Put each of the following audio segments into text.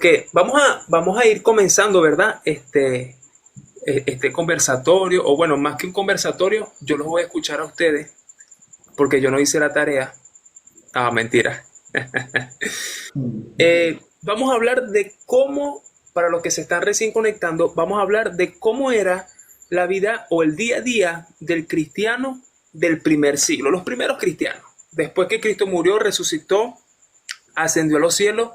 Que vamos a ir comenzando, ¿verdad? Este conversatorio, o bueno, más que un conversatorio, yo los voy a escuchar a ustedes porque yo no hice la tarea. Ah, mentira. Vamos a hablar de cómo, para los que se están recién conectando, vamos a hablar de cómo era la vida o el día a día del cristiano del primer siglo, los primeros cristianos. Después que Cristo murió, resucitó, ascendió a los cielos,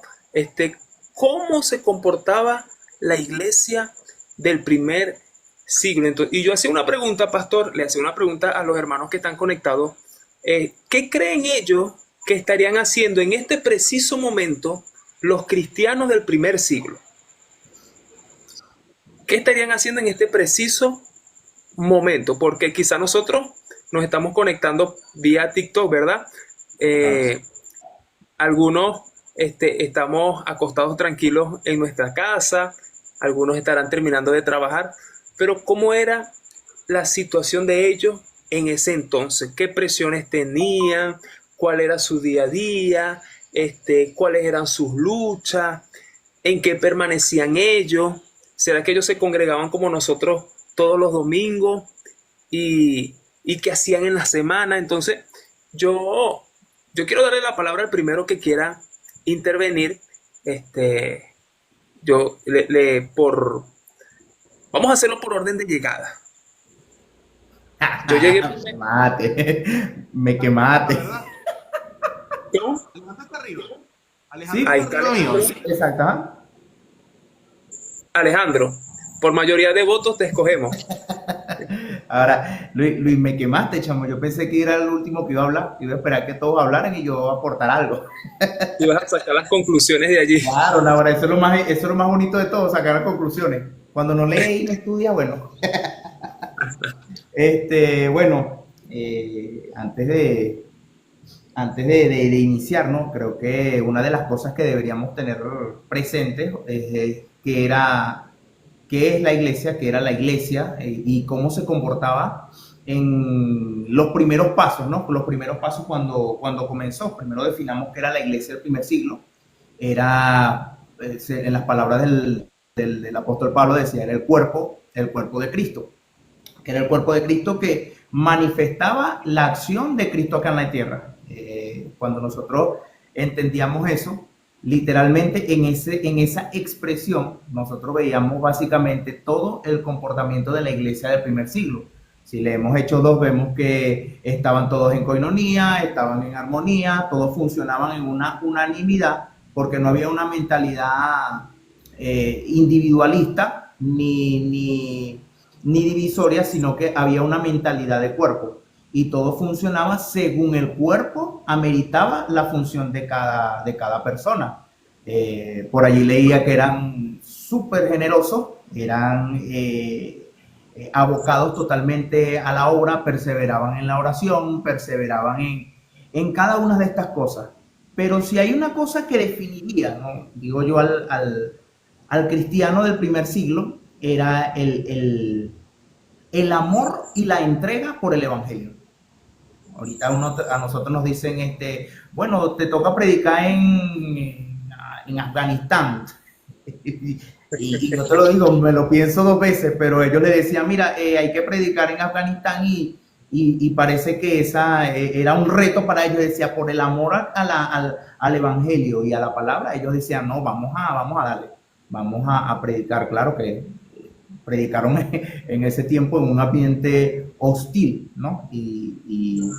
cómo se comportaba la iglesia del primer siglo. Entonces, y yo hacía una pregunta, pastor, le hacía una pregunta a los hermanos que están conectados. ¿Qué creen ellos que estarían haciendo en este preciso momento los cristianos del primer siglo? ¿Qué estarían haciendo en este preciso momento? Porque quizá nosotros nos estamos conectando vía TikTok, ¿verdad? Claro. Eh, Algunos estamos acostados tranquilos en nuestra casa, algunos estarán terminando de trabajar, pero ¿cómo era la situación de ellos en ese entonces? ¿Qué presiones tenían? ¿Cuál era su día a día? ¿Cuáles eran sus luchas? ¿En qué permanecían ellos? ¿Será que ellos se congregaban como nosotros todos los domingos? ¿Y qué hacían en la semana? Entonces, yo, yo quiero darle la palabra al primero que quiera intervenir. Este, vamos a hacerlo por orden de llegada. Yo llegué Me primero. mate, me quemate. ¿Verdad? ¿No? Alejandro está arriba. Sí, Alejandro Ahí está está arriba mío. Alejandro. sí, exacto. Ajá. Alejandro, por mayoría de votos te escogemos. Ahora, Luis, me quemaste, chamo. Yo pensé que era el último que iba a hablar. Iba a esperar que todos hablaran y yo aportar algo. Y vas a sacar las conclusiones de allí. Claro, ahora eso es lo más bonito de todo, sacar las conclusiones. Cuando no lee y no estudia, bueno. Bueno, antes de iniciar, ¿no? Creo que una de las cosas que deberíamos tener presentes es qué es la iglesia, qué era la iglesia y cómo se comportaba en los primeros pasos, ¿no? Los primeros pasos cuando comenzó. Primero definamos qué era la iglesia del primer siglo. Era, en las palabras del apóstol Pablo decía, era el cuerpo de Cristo, que era el cuerpo de Cristo que manifestaba la acción de Cristo acá en la tierra. Cuando nosotros entendíamos eso, literalmente en esa expresión, nosotros veíamos básicamente todo el comportamiento de la iglesia del primer siglo. Si leemos Hechos 2, vemos que estaban todos en coinonía, estaban en armonía, todos funcionaban en una unanimidad, porque no había una mentalidad individualista ni divisoria, sino que había una mentalidad de cuerpo y todo funcionaba según el cuerpo ameritaba la función de cada persona. Por allí leía que eran súper generosos, eran abocados totalmente a la obra, perseveraban en la oración, perseveraban en cada una de estas cosas. Pero si hay una cosa que definiría, ¿no? Digo yo, al cristiano del primer siglo, era el amor y la entrega por el evangelio. Ahorita a nosotros nos dicen, bueno, te toca predicar en Afganistán. Y yo te lo digo, me lo pienso dos veces, pero ellos le decían, mira, hay que predicar en Afganistán y parece que esa era un reto para ellos. Decía, por el amor al evangelio y a la palabra, ellos decían, no, vamos a darle, vamos a predicar. Claro que predicaron en ese tiempo en un ambiente hostil, ¿no? Y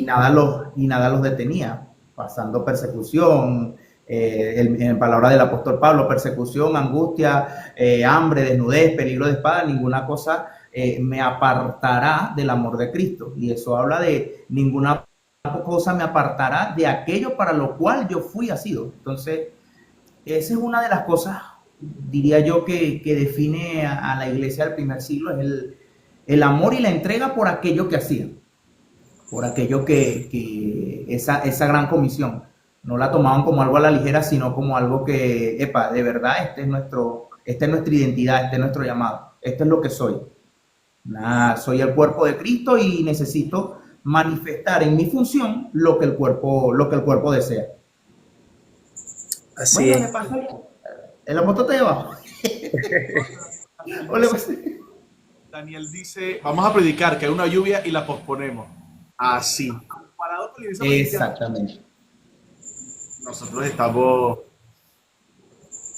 nada los detenía, pasando persecución, en palabras del apóstol Pablo, persecución, angustia, hambre, desnudez, peligro de espada, ninguna cosa me apartará del amor de Cristo. Y eso habla de ninguna cosa me apartará de aquello para lo cual yo fui asido. Entonces, esa es una de las cosas, diría yo, que define a la iglesia del primer siglo, es el amor y la entrega por aquello que hacían, por aquello que esa gran comisión. No la tomaban como algo a la ligera, sino como algo que, epa, de verdad, esta es nuestra identidad, este es nuestro llamado, esto es lo que soy. Nada, soy el cuerpo de Cristo y necesito manifestar en mi función lo que el cuerpo desea. Así Bueno, es. En la moto te lleva. Daniel O le- dice, vamos a predicar que hay una lluvia y la posponemos. Así. Comparado con la iglesia primitiva, Exactamente. nosotros estamos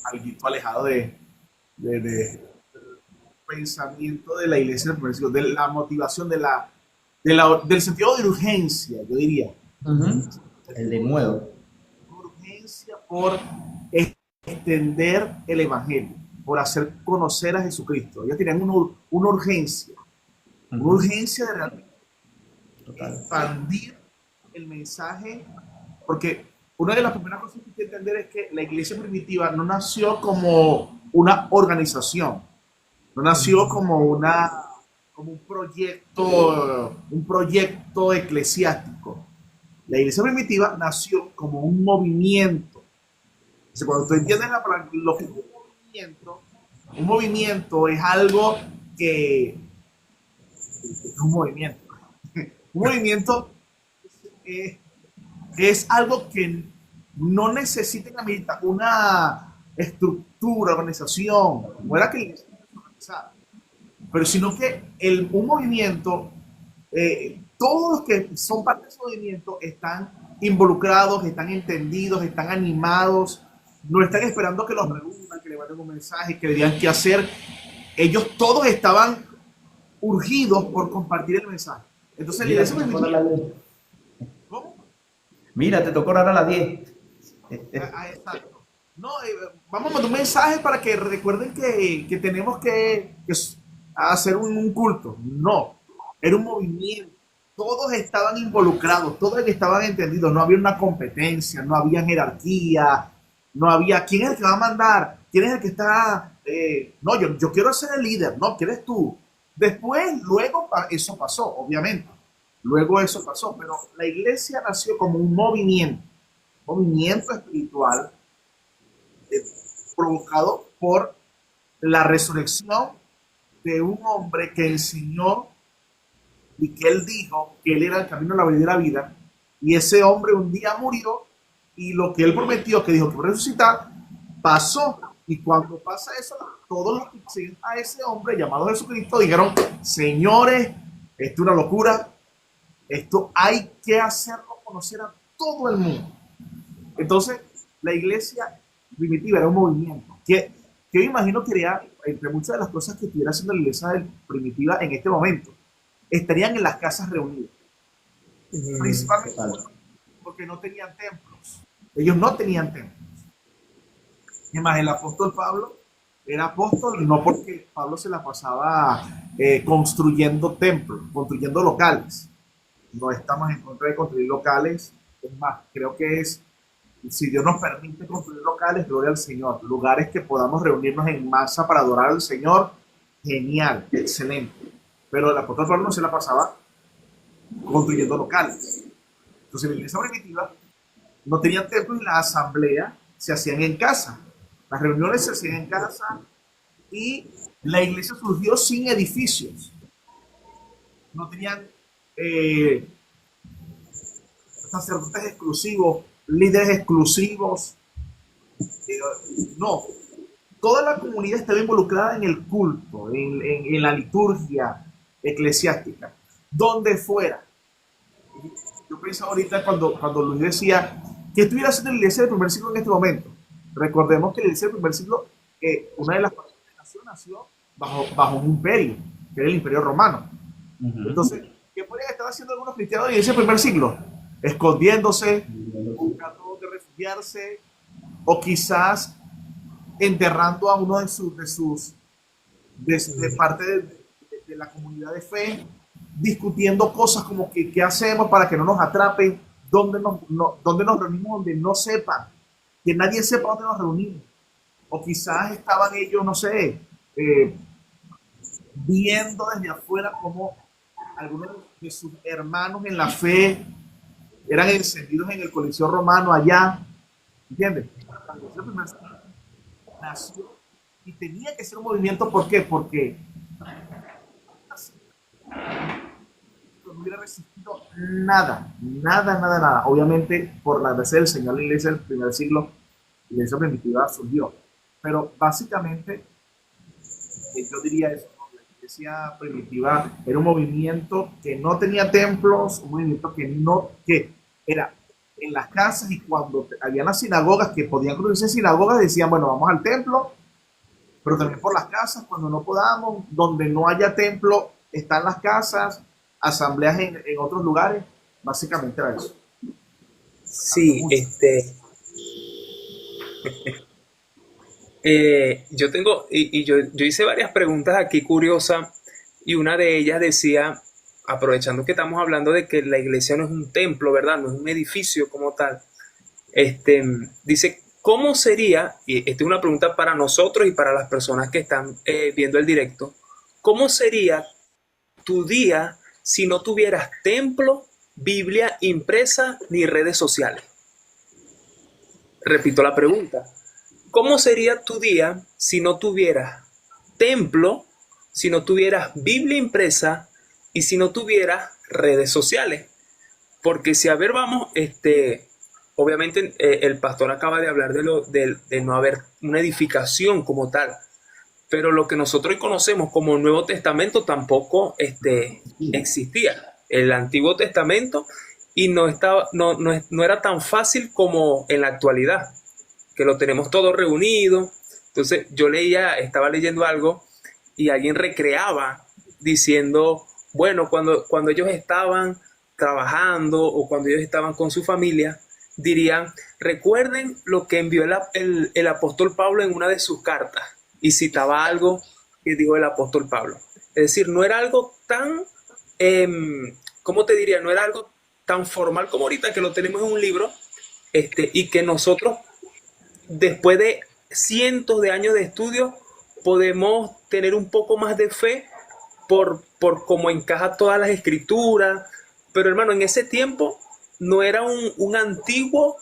algo alejados de pensamiento de la iglesia del primer siglo, de la motivación, del sentido de urgencia, yo diría. Ujú. El de nuevo. Urgencia por extender el evangelio, por hacer conocer a Jesucristo. Ellos tenían una Ujú. urgencia de realmente Total. expandir el mensaje, porque una de las primeras cosas que hay que entender es que la iglesia primitiva no nació como una organización, no nació como un proyecto eclesiástico. La iglesia primitiva nació como un movimiento. Entonces, cuando tú entiendes lo que es un movimiento es algo que es un movimiento. Un movimiento es, es algo que no necesita una estructura, organización, como era que la iglesia empezó a organizar, pero sino que un movimiento, todos los que son parte de ese movimiento están involucrados, están entendidos, están animados, no están esperando que los reúnan, que le manden un mensaje, que le digan qué hacer. Ellos todos estaban urgidos por compartir el mensaje. Entonces la Mira, iglesia te tocó primitiva, orar a las 10. ¿cómo? Mira, te tocó orar a las 10. Exacto. No, vamos a mandar un mensaje para que recuerden que tenemos que hacer un culto. No, era un movimiento. Todos estaban involucrados, todos estaban entendidos. No había una competencia, no había jerarquía, no había quién es el que va a mandar, quién es el que está. No, yo quiero ser el líder, no, ¿quieres tú? Después, luego, eso pasó, obviamente. Luego eso pasó, pero la iglesia nació como un movimiento espiritual eh, provocado por la resurrección de un hombre que enseñó y que él dijo que él era el camino, la verdad y la vida. Y ese hombre un día murió y lo que él prometió, que dijo que iba a resucitar, pasó. Y cuando pasa eso, todos los que siguen a ese hombre llamado Jesucristo dijeron, señores, esto es una locura, esto hay que hacerlo conocer a todo el mundo. Entonces, la iglesia primitiva era un movimiento que yo imagino que era, entre muchas de las cosas que estuviera haciendo la iglesia primitiva en este momento, estarían en las casas reunidas, principalmente Total. porque no tenían templos. Ellos no tenían templos. Es más, el apóstol Pablo era apóstol no porque Pablo se la pasaba construyendo templos, construyendo locales. No estamos en contra de construir locales. Es más, creo que si Dios nos permite construir locales, gloria al Señor. Lugares que podamos reunirnos en masa para adorar al Señor, genial, excelente. Pero el apóstol Pablo no se la pasaba construyendo locales. Entonces, la iglesia primitiva no tenía templos y las asambleas se hacían en casa. Las reuniones se hacían en casa y la iglesia surgió sin edificios. No tenían eh, sacerdotes exclusivos, líderes exclusivos. No, toda la comunidad estaba involucrada en el culto, en la liturgia eclesiástica, donde fuera. Yo pensaba ahorita cuando Luis decía que estuviera haciendo la iglesia del primer siglo en este momento. Recordemos que la iglesia del primer siglo, una de las personas que nació bajo un imperio, que era el imperio romano. Ujú. Entonces, ¿qué podrían estar haciendo algunos cristianos en ese primer siglo? Escondiéndose, buscando dónde refugiarse, o quizás enterrando a uno de parte de la comunidad de fe, discutiendo cosas como que qué hacemos para que no nos atrapen, dónde nos reunimos, donde no sepan, que nadie sepa dónde nos reunimos. O quizás estaban ellos, no sé, viendo desde afuera cómo algunos de sus hermanos en la fe eran encendidos en el Coliseo Romano allá, ¿entiendes? Nació y tenía que ser un movimiento, ¿por qué? Porque no hubiera resistido nada. Obviamente, por la gracia del Señor, la iglesia del primer siglo, la iglesia primitiva surgió. pero básicamente yo diría eso, ¿no? La iglesia primitiva era un movimiento que no tenía templos, un movimiento que era en las casas y cuando había las sinagogas que podían cruzarse en sinagogas decían, bueno, vamos al templo, pero también por las casas cuando no podamos, donde no haya templo, están las casas, asambleas en otros lugares, básicamente era eso. Cambió Sí, mucho. yo tengo, yo hice varias preguntas aquí curiosas y una de ellas decía, aprovechando que estamos hablando de que la iglesia no es un templo, ¿verdad? No es un edificio como tal. Este, dice, ¿cómo sería, y esta es una pregunta para nosotros y para las personas que están viendo el directo, ¿cómo sería tu día si no tuvieras templo, Biblia impresa ni redes sociales? Repito la pregunta. ¿Cómo sería tu día si no tuvieras templo, si no tuvieras Biblia impresa y si no tuvieras redes sociales? Porque si a ver vamos, obviamente el pastor acaba de hablar de no haber una edificación como tal, pero lo que nosotros conocemos como Nuevo Testamento tampoco existía. El Antiguo Testamento y no era tan fácil como en la actualidad, que lo tenemos todo reunido. Entonces yo estaba leyendo algo y alguien recreaba diciendo, bueno, cuando ellos estaban trabajando o cuando ellos estaban con su familia, dirían, recuerden lo que envió el apóstol Pablo en una de sus cartas y citaba algo que dijo el apóstol Pablo. Es decir, no era algo tan, ¿cómo te diría? No era algo tan formal como ahorita que lo tenemos en un libro y que nosotros después de cientos de años de estudio, podemos tener un poco más de fe por cómo encaja todas las escrituras. Pero hermano, en ese tiempo no era un antiguo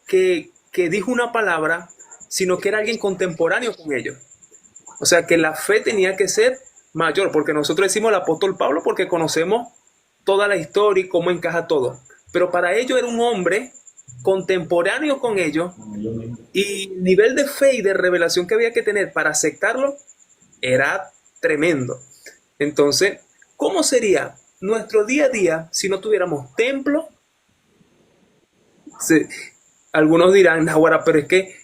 que dijo una palabra, sino que era alguien contemporáneo con ellos. O sea que la fe tenía que ser mayor, porque nosotros decimos el apóstol Pablo porque conocemos toda la historia y cómo encaja todo. Pero para ellos era un hombre contemporáneo con ellos y el nivel de fe y de revelación que había que tener para aceptarlo era tremendo. Entonces, ¿cómo sería nuestro día a día si no tuviéramos templo? Se- Algunos dirán, Nahuara, pero es que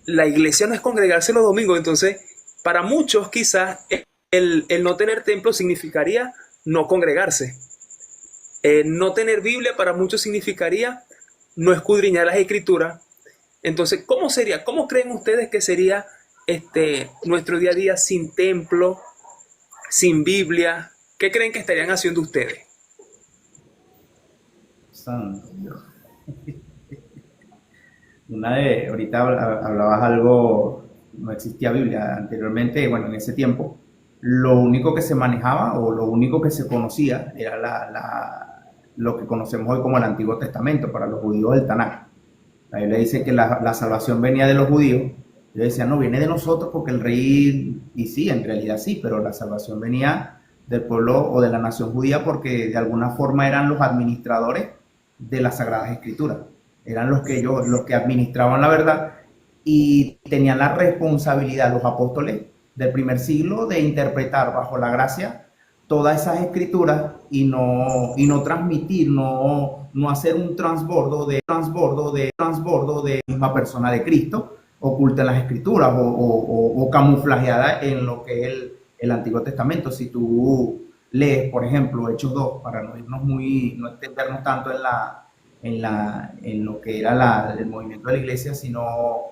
la iglesia no es congregarse los domingos. Entonces, para muchos quizás el no tener templo significaría no congregarse. No tener Biblia para muchos significaría no escudriñar las escrituras. Entonces, ¿cómo sería? ¿Cómo creen ustedes que sería nuestro día a día sin templo, sin Biblia? ¿Qué creen que estarían haciendo ustedes? Santo Dios. Ahorita hablabas algo, no existía Biblia anteriormente, bueno, en ese tiempo, lo único que se manejaba o lo único que se conocía era lo que conocemos hoy como el Antiguo Testamento, para los judíos el Tanaj. La Biblia dice que la salvación venía de los judíos. Yo decía, no, viene de nosotros porque el rey, y sí, en realidad sí, pero la salvación venía del pueblo o de la nación judía porque de alguna forma eran los administradores de las Sagradas Escrituras. Eran los que administraban la verdad y tenían la responsabilidad, los apóstoles del primer siglo, de interpretar bajo la gracia todas esas escrituras y no transmitir, no hacer un transbordo de la misma persona de Cristo oculta en las escrituras o camuflajeada en lo que es el Antiguo Testamento. Si tú lees, por ejemplo, Hechos 2 para no extendernos tanto en lo que era el movimiento de la iglesia, sino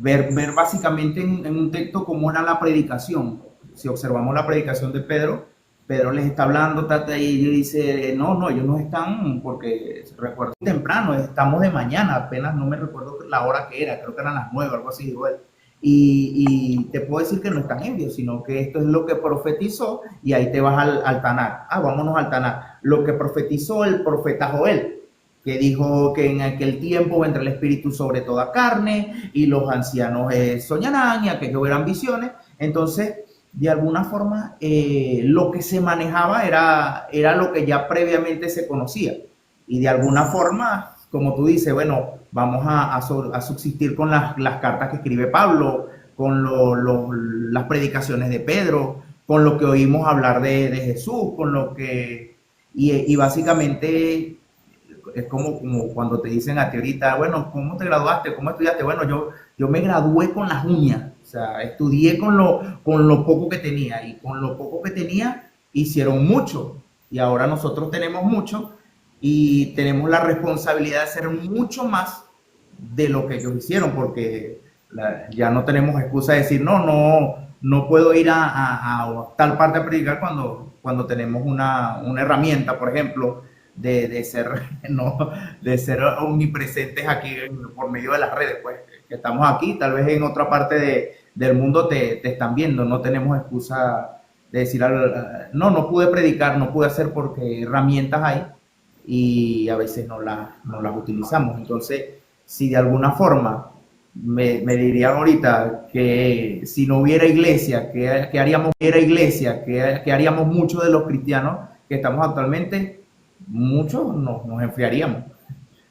ver básicamente en un texto cómo era la predicación. Si observamos la predicación de Pedro, Pedro les está hablando, y dice, no, ellos no están, porque recuerdo temprano, estamos de mañana, apenas no me recuerdo la hora que era, creo que eran las 9, algo así, digo él. Y te puedo decir que no están ebrios, sino que esto es lo que profetizó, y ahí te vas al Tanakh. Vámonos al Tanakh. Lo que profetizó el profeta Joel, que dijo que en aquel tiempo vendrá el Espíritu sobre toda carne, y los ancianos soñarán, y aquellos verán visiones. Entonces, de alguna forma, lo que se manejaba era lo que ya previamente se conocía. Y de alguna forma, como tú dices, bueno, vamos a subsistir con las cartas que escribe Pablo, con las predicaciones de Pedro, con lo que oímos hablar de Jesús, con lo que... Y básicamente es como cuando te dicen a ti ahorita, bueno, ¿cómo te graduaste? ¿Cómo estudiaste? Bueno, yo me gradué con las uñas, o sea, estudié con lo poco que tenía y con lo poco que tenía hicieron mucho y ahora nosotros tenemos mucho y tenemos la responsabilidad de hacer mucho más de lo que ellos hicieron porque ya no tenemos excusa de decir, no puedo ir a tal parte a predicar cuando tenemos una herramienta, por ejemplo, de ser, no, de ser omnipresentes aquí por medio de las redes, pues, que estamos aquí, tal vez en otra parte del mundo te están viendo, no tenemos excusa de decir, no pude predicar, no pude hacer porque herramientas hay y a veces no las utilizamos. Entonces, si de alguna forma me dirían ahorita que si no hubiera iglesia, que haríamos mucho de los cristianos que estamos actualmente, muchos nos enfriaríamos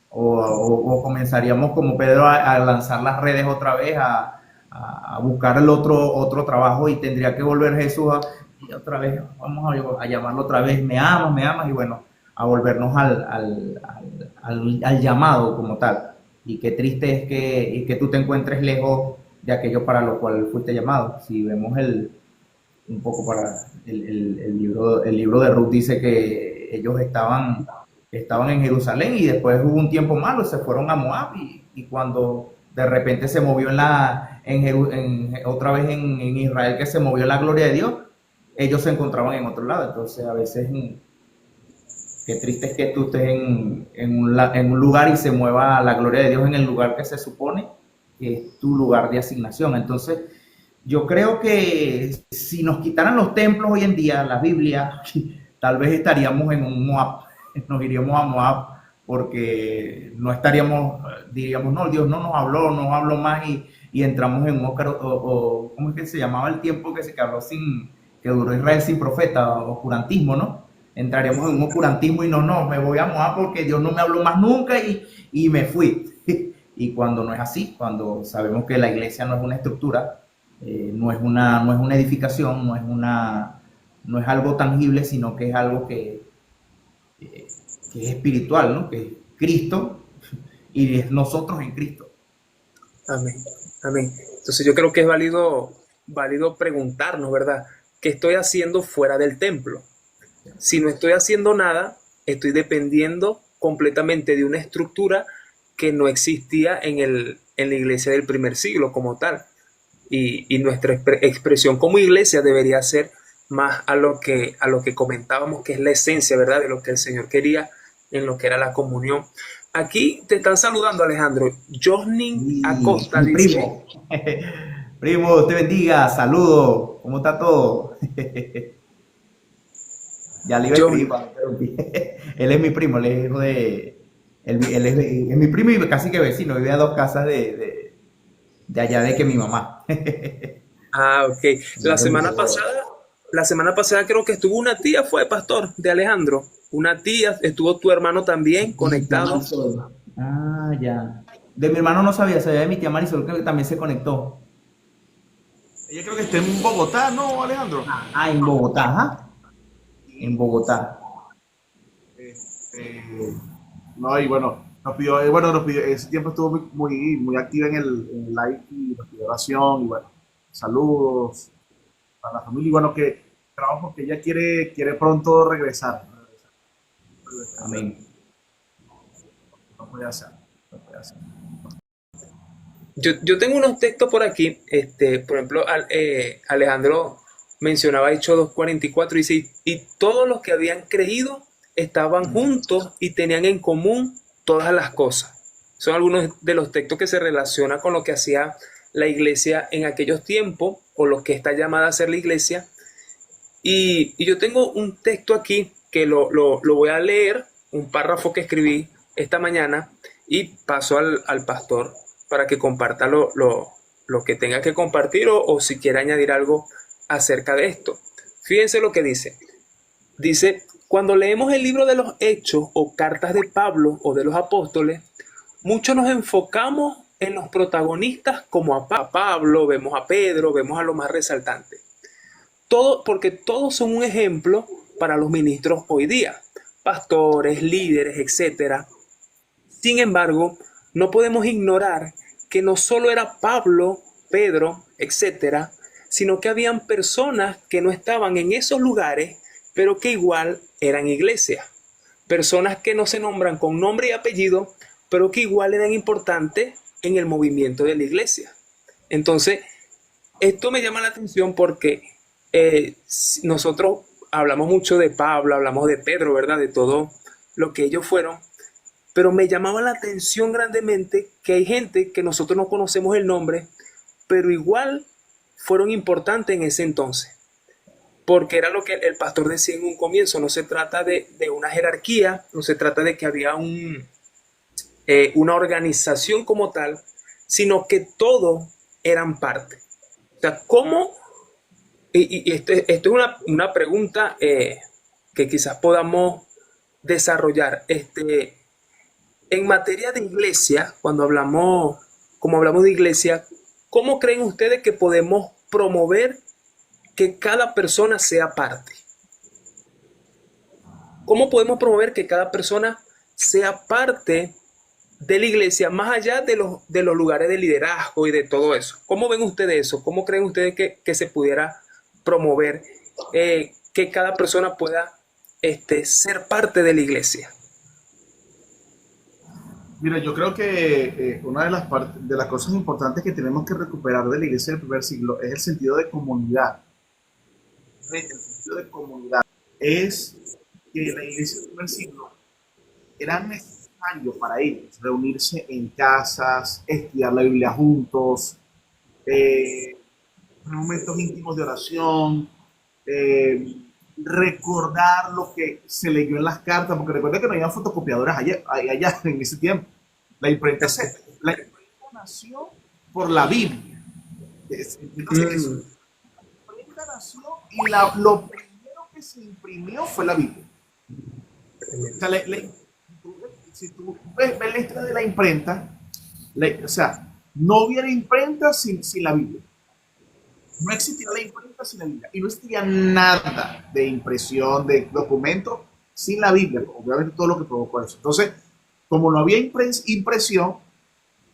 o comenzaríamos como Pedro a lanzar las redes otra vez, a buscar el otro trabajo y tendría que volver Jesús y otra vez, vamos a llamarlo otra vez, me amas y bueno, a volvernos al llamado como tal. Y qué triste es que tú te encuentres lejos de aquello para lo cual fuiste llamado. Si vemos un poco para el libro de Ruth dice que ellos estaban en Jerusalén y después hubo un tiempo malo, se fueron a Moab y cuando de repente se movió otra vez en Israel que se movió la gloria de Dios, ellos se encontraban en otro lado. Entonces a veces qué triste es que tú estés en un lugar y se mueva la gloria de Dios en el lugar que se supone que es tu lugar de asignación. Entonces, yo creo que si nos quitaran los templos hoy en día, la Biblia, tal vez estaríamos en un Moab, nos iríamos a Moab porque no estaríamos, diríamos, no, Dios no nos habló más y entramos en un ¿cómo es que se llamaba el tiempo que duró Israel sin profeta? Oscurantismo, ¿no? Entraremos en un oscurantismo y me voy a Moab porque Dios no me habló más nunca y me fui. Y cuando no es así, cuando sabemos que la iglesia no es una estructura, no es una edificación, no es algo tangible, sino que es algo que es espiritual, ¿no? Que es Cristo y es nosotros en Cristo. Amén, amén. Entonces yo creo que es válido preguntarnos, ¿verdad? ¿Qué estoy haciendo fuera del templo? Si no estoy haciendo nada, estoy dependiendo completamente de una estructura que no existía en la iglesia del primer siglo como tal. Y nuestra expresión como iglesia debería ser más a lo que comentábamos, que es la esencia, ¿verdad? De lo que el Señor quería en lo que era la comunión. Aquí te están saludando, Alejandro. Josnin Acosta Mi dice... primo. Primo, te bendiga, saludos. ¿Cómo está todo? Ya le iba a escribir para interrumpir. Él es mi primo, él es hijo de. Él es mi primo y casi que vecino. Vive a 2 casas de allá de que mi mamá. Ah, ok. La semana pasada creo que estuvo una tía, fue pastor de Alejandro. Una tía, estuvo tu hermano también Mi tía conectado. Marisol. Ah, ya. De mi hermano no sabía de mi tía Marisol que también se conectó. Ella creo que está en Bogotá, ¿no, Alejandro? En Bogotá, ajá. En Bogotá. Este, no, y bueno, nos pidió, ese tiempo estuvo muy activa en el live y nos pidió oración y bueno, saludos para la familia y bueno, que trabajo porque ella quiere pronto regresar. Amén. No puede hacer, no puede hacer. Yo tengo unos textos por aquí. Por ejemplo, Alejandro mencionaba Hechos 2:44 y dice, y todos los que habían creído estaban juntos y tenían en común todas las cosas. Son algunos de los textos que se relacionan con lo que hacía la iglesia en aquellos tiempos, o lo que está llamada a ser la iglesia. Y yo tengo un texto aquí que lo voy a leer, un párrafo que escribí esta mañana, y paso al pastor para que comparta lo que tenga que compartir o si quiere añadir algo acerca de esto. Fíjense lo que dice. Dice, Cuando leemos el libro de los Hechos o cartas de Pablo o de los apóstoles, muchos nos enfocamos en los protagonistas como a Pablo, vemos a Pedro, vemos a lo más resaltante. Todo, porque todos son un ejemplo para los ministros hoy día, pastores, líderes, etcétera. Sin embargo, no podemos ignorar que no solo era Pablo, Pedro, etcétera, sino que habían personas que no estaban en esos lugares, pero que igual eran iglesias. Personas que no se nombran con nombre y apellido, pero que igual eran importantes en el movimiento de la iglesia. Entonces, esto me llama la atención porque nosotros hablamos mucho de Pablo, hablamos de Pedro, ¿verdad? De todo lo que ellos fueron, pero me llamaba la atención grandemente que hay gente que nosotros no conocemos el nombre, pero igual fueron importantes en ese entonces. Porque era lo que el pastor decía en un comienzo, no se trata de una jerarquía, no se trata de que había una organización como tal, sino que todos eran parte. O sea, ¿cómo? Y esto es una pregunta que quizás podamos desarrollar. En materia de iglesia, como hablamos de iglesia, ¿cómo creen ustedes que podemos promover que cada persona sea parte? ¿Cómo podemos promover que cada persona sea parte de la iglesia, más allá de los lugares de liderazgo y de todo eso? ¿Cómo ven ustedes eso? ¿Cómo creen ustedes que se pudiera promover que cada persona pueda ser parte de la iglesia? Mira, yo creo que una de las cosas importantes que tenemos que recuperar de la iglesia del primer siglo es el sentido de comunidad. El sentido de comunidad es que la iglesia del primer siglo era necesario para ellos reunirse en casas, estudiar la Biblia juntos, momentos íntimos de oración, recordar lo que se leyó en las cartas, porque recuerda que no había fotocopiadoras allá en ese tiempo. La imprenta nació por la Biblia. Entonces, la imprenta nació y lo primero que se imprimió fue la Biblia. O sea, si tú ves la historia de la imprenta, o sea, no hubiera imprenta sin la Biblia. No existía la imprenta sin la Biblia. Y no existía nada de impresión, de documento, sin la Biblia. Obviamente todo lo que provocó eso. Entonces, como no había impresión,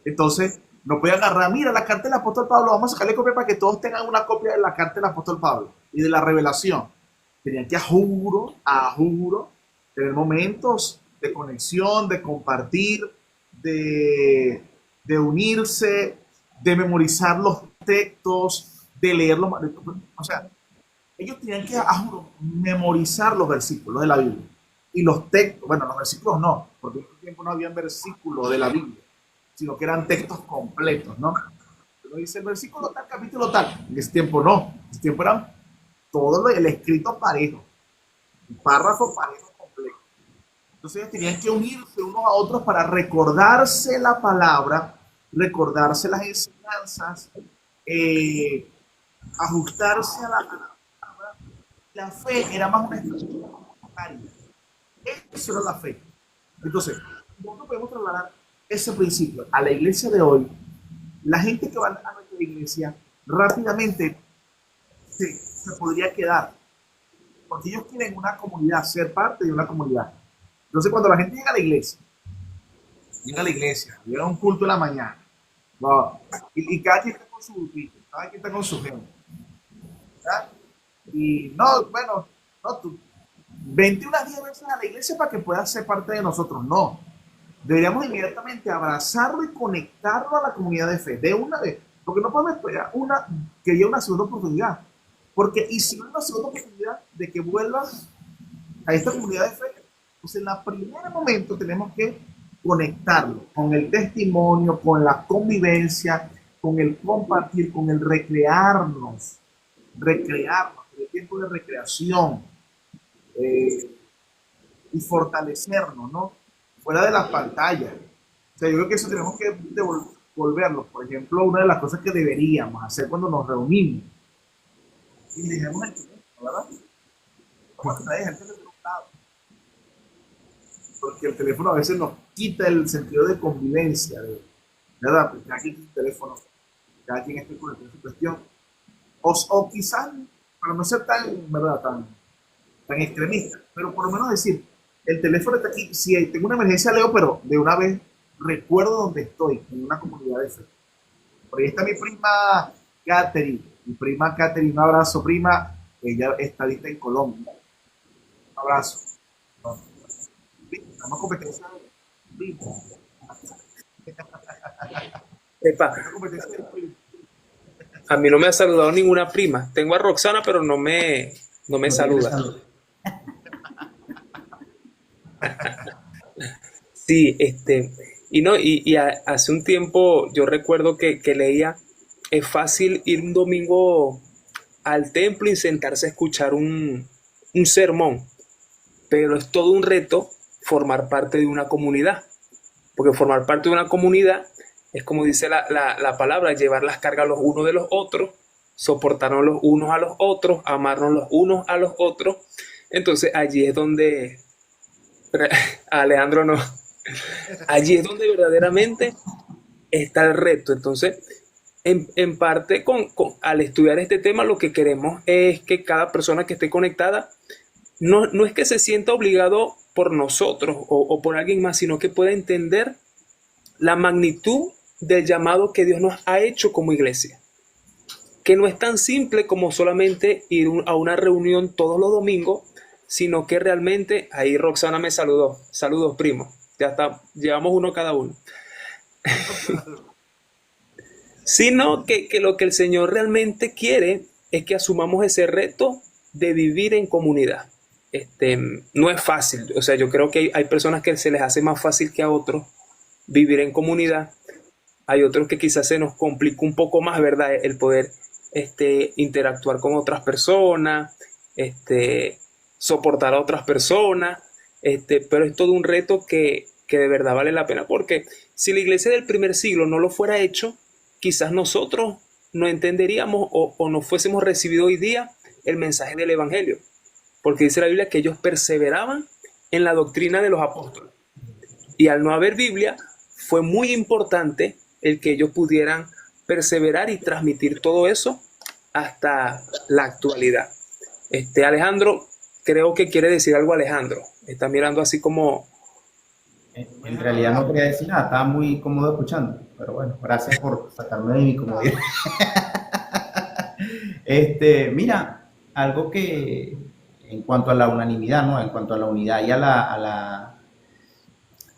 entonces no podía agarrar, mira, la carta del apóstol Pablo, vamos a sacarle copia para que todos tengan una copia de la carta del apóstol Pablo y de la revelación. Tenían que a juro, tener momentos de conexión, de compartir, de unirse, de memorizar los textos, de leerlos. O sea, ellos tenían que, a juro, memorizar los versículos de la Biblia. Y los textos, bueno, los versículos no, porque en ese tiempo no había versículos de la Biblia, sino que eran textos completos, ¿no? Pero dice el versículo tal, capítulo tal. En ese tiempo no, en ese tiempo eran todo el escrito parejo, un párrafo parejo completo. Entonces ellos tenían que unirse unos a otros para recordarse la palabra, recordarse las enseñanzas, ajustarse a la palabra. La fe era más una estructura comunitaria. Eso era la fe. Entonces, nosotros podemos trasladar ese principio a la iglesia de hoy. La gente que va a nuestra iglesia rápidamente se podría quedar, porque ellos quieren una comunidad, ser parte de una comunidad. Entonces, cuando la gente llega a la iglesia, llega a un culto en la mañana, ¿no? Y cada quien está con su grupito, cada quien está con su gente. ¿Verdad? Y no, bueno, no, tú vente unas 10 veces a la iglesia para que puedas ser parte de nosotros. No, deberíamos inmediatamente abrazarlo y conectarlo a la comunidad de fe de una vez, porque no podemos esperar que haya una segunda oportunidad, porque y si no hay una segunda oportunidad de que vuelvas a esta comunidad de fe, pues en el primer momento tenemos que conectarlo con el testimonio, con la convivencia, con el compartir, con el recrearnos, el tiempo de recreación, y fortalecernos, ¿no? Fuera de las pantallas. O sea, yo creo que eso tenemos que devolverlo. Por ejemplo, una de las cosas que deberíamos hacer cuando nos reunimos y dejemos el teléfono, ¿verdad? Vamos a traer gente de otro lado. porque el teléfono a veces nos quita el sentido de convivencia, ¿verdad? Porque cada quien tiene su teléfono, cada quien está con su cuestión. O quizás, para no ser tan, ¿verdad? Tan extremista, pero por lo menos decir, el teléfono está aquí, si tengo una emergencia leo, pero de una vez recuerdo dónde estoy, en una comunidad de fe. Por ahí está mi prima Catherine, un abrazo prima, ella es estadista en Colombia, un abrazo. Estamos competencia de prima. Epa, Esta competencia de prima. a mí no me ha saludado ninguna prima. Tengo a Roxana, pero no me No tiene saluda. salud. Sí, y no, hace un tiempo yo recuerdo que leía, es fácil ir un domingo al templo y sentarse a escuchar un sermón, pero es todo un reto formar parte de una comunidad, porque formar parte de una comunidad es como dice la palabra, llevar las cargas los unos de los otros, soportarnos los unos a los otros, amarnos los unos a los otros. Entonces allí es donde, Alejandro no, allí es donde verdaderamente está el reto. Entonces, en parte, al estudiar este tema, lo que queremos es que cada persona que esté conectada no es que se sienta obligado por nosotros o por alguien más, sino que pueda entender la magnitud del llamado que Dios nos ha hecho como iglesia. Que no es tan simple como solamente ir a una reunión todos los domingos, sino que realmente, ahí Roxana me saludó. Saludos, primo. Ya está, llevamos uno cada uno. Sino que lo que el Señor realmente quiere es que asumamos ese reto de vivir en comunidad. No es fácil, o sea, yo creo que hay personas que se les hace más fácil que a otros vivir en comunidad. Hay otros que quizás se nos complica un poco más, ¿verdad? El poder interactuar con otras personas, soportar a otras personas, pero es todo un reto que de verdad vale la pena, porque si la iglesia del primer siglo no lo fuera hecho, quizás nosotros no entenderíamos o no fuésemos recibido hoy día el mensaje del evangelio, porque dice la Biblia que ellos perseveraban en la doctrina de los apóstoles, y al no haber Biblia fue muy importante el que ellos pudieran perseverar y transmitir todo eso hasta la actualidad. Alejandro, creo que quiere decir algo. Alejandro está mirando así como... En realidad no quería decir nada, estaba muy cómodo escuchando, pero bueno, gracias por sacarme de mi comodidad. Mira, algo que en cuanto a la unanimidad, ¿no? En cuanto a la unidad y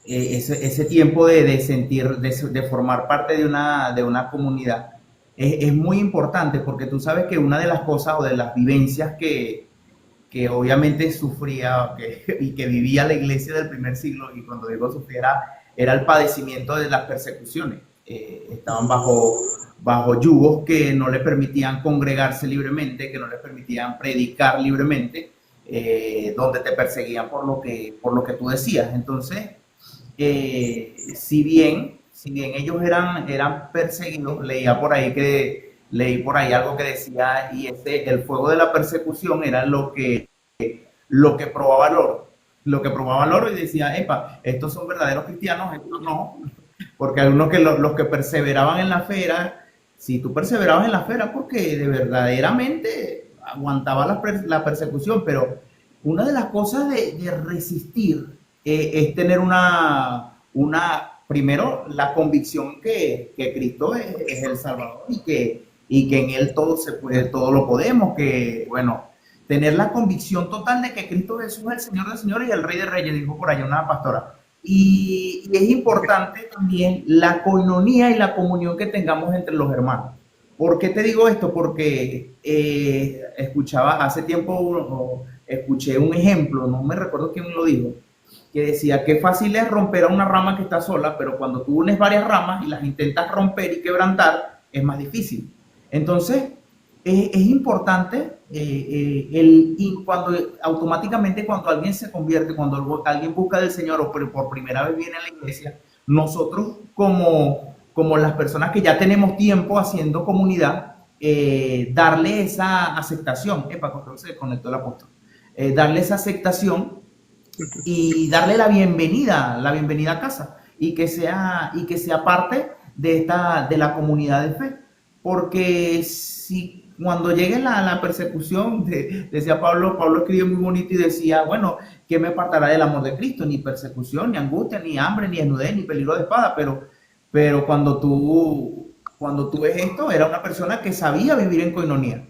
ese tiempo de sentir, de formar parte de una comunidad, es muy importante porque tú sabes que una de las cosas o de las vivencias que obviamente sufría y que vivía la iglesia del primer siglo, y cuando digo sufriera, era el padecimiento de las persecuciones. Estaban bajo yugos que no les permitían congregarse libremente, que no les permitían predicar libremente, donde te perseguían por lo que tú decías. Entonces, si bien ellos eran perseguidos, leí por ahí algo que decía, y el fuego de la persecución era lo que probaba el oro. Lo que probaba el oro y decía, epa, estos son verdaderos cristianos, estos no. Porque algunos que los que perseveraban en la fe si tú perseverabas en la fe era porque de verdaderamente aguantaba la persecución, pero una de las cosas de resistir es tener primero, la convicción que Cristo es el Salvador y que en Él todo se puede, todo lo podemos, que bueno, tener la convicción total de que Cristo Jesús es el Señor de señores y el Rey de Reyes, dijo por allá una pastora. Y es importante también la coinonía y la comunión que tengamos entre los hermanos. ¿Por qué te digo esto? Porque escuchaba hace tiempo, escuché un ejemplo, no me recuerdo quién lo dijo, que decía que fácil es romper a una rama que está sola, pero cuando tú unes varias ramas y las intentas romper y quebrantar, es más difícil. Entonces, es importante automáticamente cuando alguien se convierte, cuando alguien busca del Señor o por primera vez viene a la iglesia, nosotros como las personas que ya tenemos tiempo haciendo comunidad, darle esa aceptación. Cuando se conectó el apóstol. Darle esa aceptación y darle la bienvenida a casa y que sea parte de de la comunidad de fe. Porque si cuando llegue la persecución, decía Pablo, Pablo escribió muy bonito y decía, bueno, ¿qué me apartará del amor de Cristo? Ni persecución, ni angustia, ni hambre, ni desnudez, ni peligro de espada, pero cuando tú ves esto, era una persona que sabía vivir en coinonía.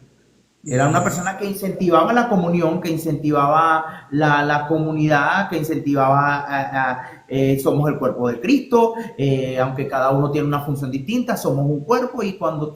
Era una persona que incentivaba la comunión, que incentivaba la comunidad, que incentivaba somos el cuerpo de Cristo, aunque cada uno tiene una función distinta, somos un cuerpo y cuando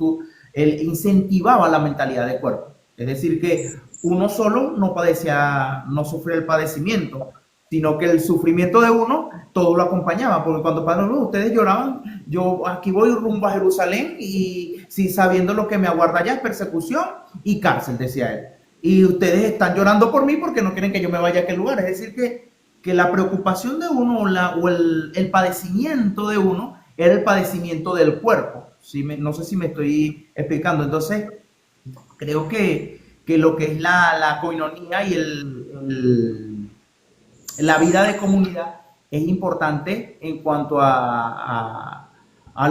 él incentivaba la mentalidad de cuerpo. Es decir, que uno solo no padecía, no sufría el padecimiento, sino que el sufrimiento de uno todo lo acompañaba, porque cuando Pablo, ustedes lloraban, yo aquí voy rumbo a Jerusalén y si sabiendo lo que me aguarda allá es persecución y cárcel, decía él. Y ustedes están llorando por mí porque no quieren que yo me vaya a aquel lugar. Es decir, que la preocupación de uno o el padecimiento de uno era el padecimiento del cuerpo. ¿Sí? No sé si me estoy explicando. Entonces, creo que lo que es la coinonía y la vida de comunidad es importante en cuanto a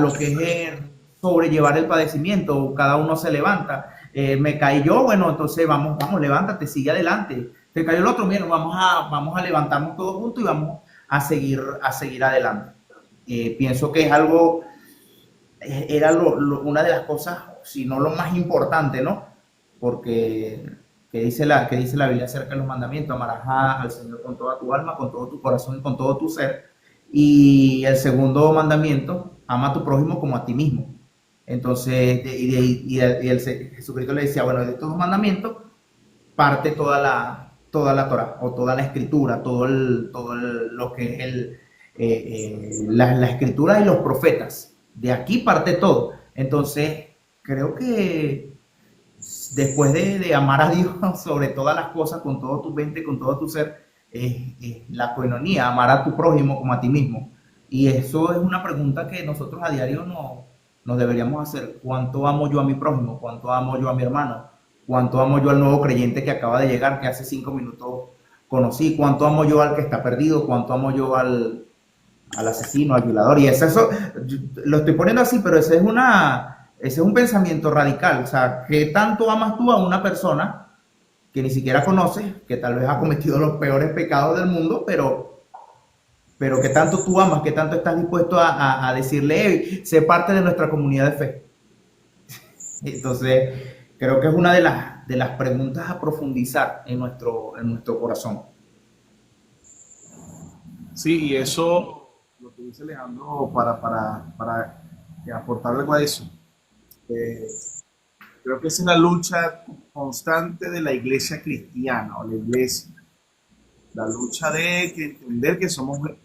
lo que es sobrellevar el padecimiento. Cada uno se levanta. Me caí yo, bueno, entonces vamos, levántate, sigue adelante. Te cayó el otro, mira, vamos a levantarnos todos juntos y vamos a seguir adelante. Pienso que es algo, era una de las cosas, si no lo más importante, ¿no? Porque que dice la Biblia acerca de los mandamientos, amarás al Señor con toda tu alma, con todo tu corazón y con todo tu ser. Y el segundo mandamiento, ama a tu prójimo como a ti mismo. Entonces, Jesucristo le decía, bueno, de estos dos mandamientos parte toda la Torah, o toda la escritura, lo que es la escritura y los profetas. De aquí parte todo. Entonces, creo que después de amar a Dios sobre todas las cosas, con todo tu mente, con todo tu ser, es la coinonía, amar a tu prójimo como a ti mismo. Y eso es una pregunta que nosotros a diario nos deberíamos hacer. ¿Cuánto amo yo a mi prójimo? ¿Cuánto amo yo a mi hermano? ¿Cuánto amo yo al nuevo creyente que acaba de llegar, que hace 5 minutos conocí? ¿Cuánto amo yo al que está perdido? ¿Cuánto amo yo al asesino, al violador? Y eso lo estoy poniendo así, pero ese es un pensamiento radical. O sea, ¿qué tanto amas tú a una persona que ni siquiera conoces, que tal vez ha cometido los peores pecados del mundo, pero que tanto tú amas, que tanto estás dispuesto a decirle, hey, sé parte de nuestra comunidad de fe? Entonces, creo que es una de las preguntas a profundizar en nuestro corazón. Sí, y eso, lo que dice Alejandro, para aportar algo a eso, eh, creo que esa es la lucha constante de la iglesia cristiana o la iglesia, la lucha de entender que somos el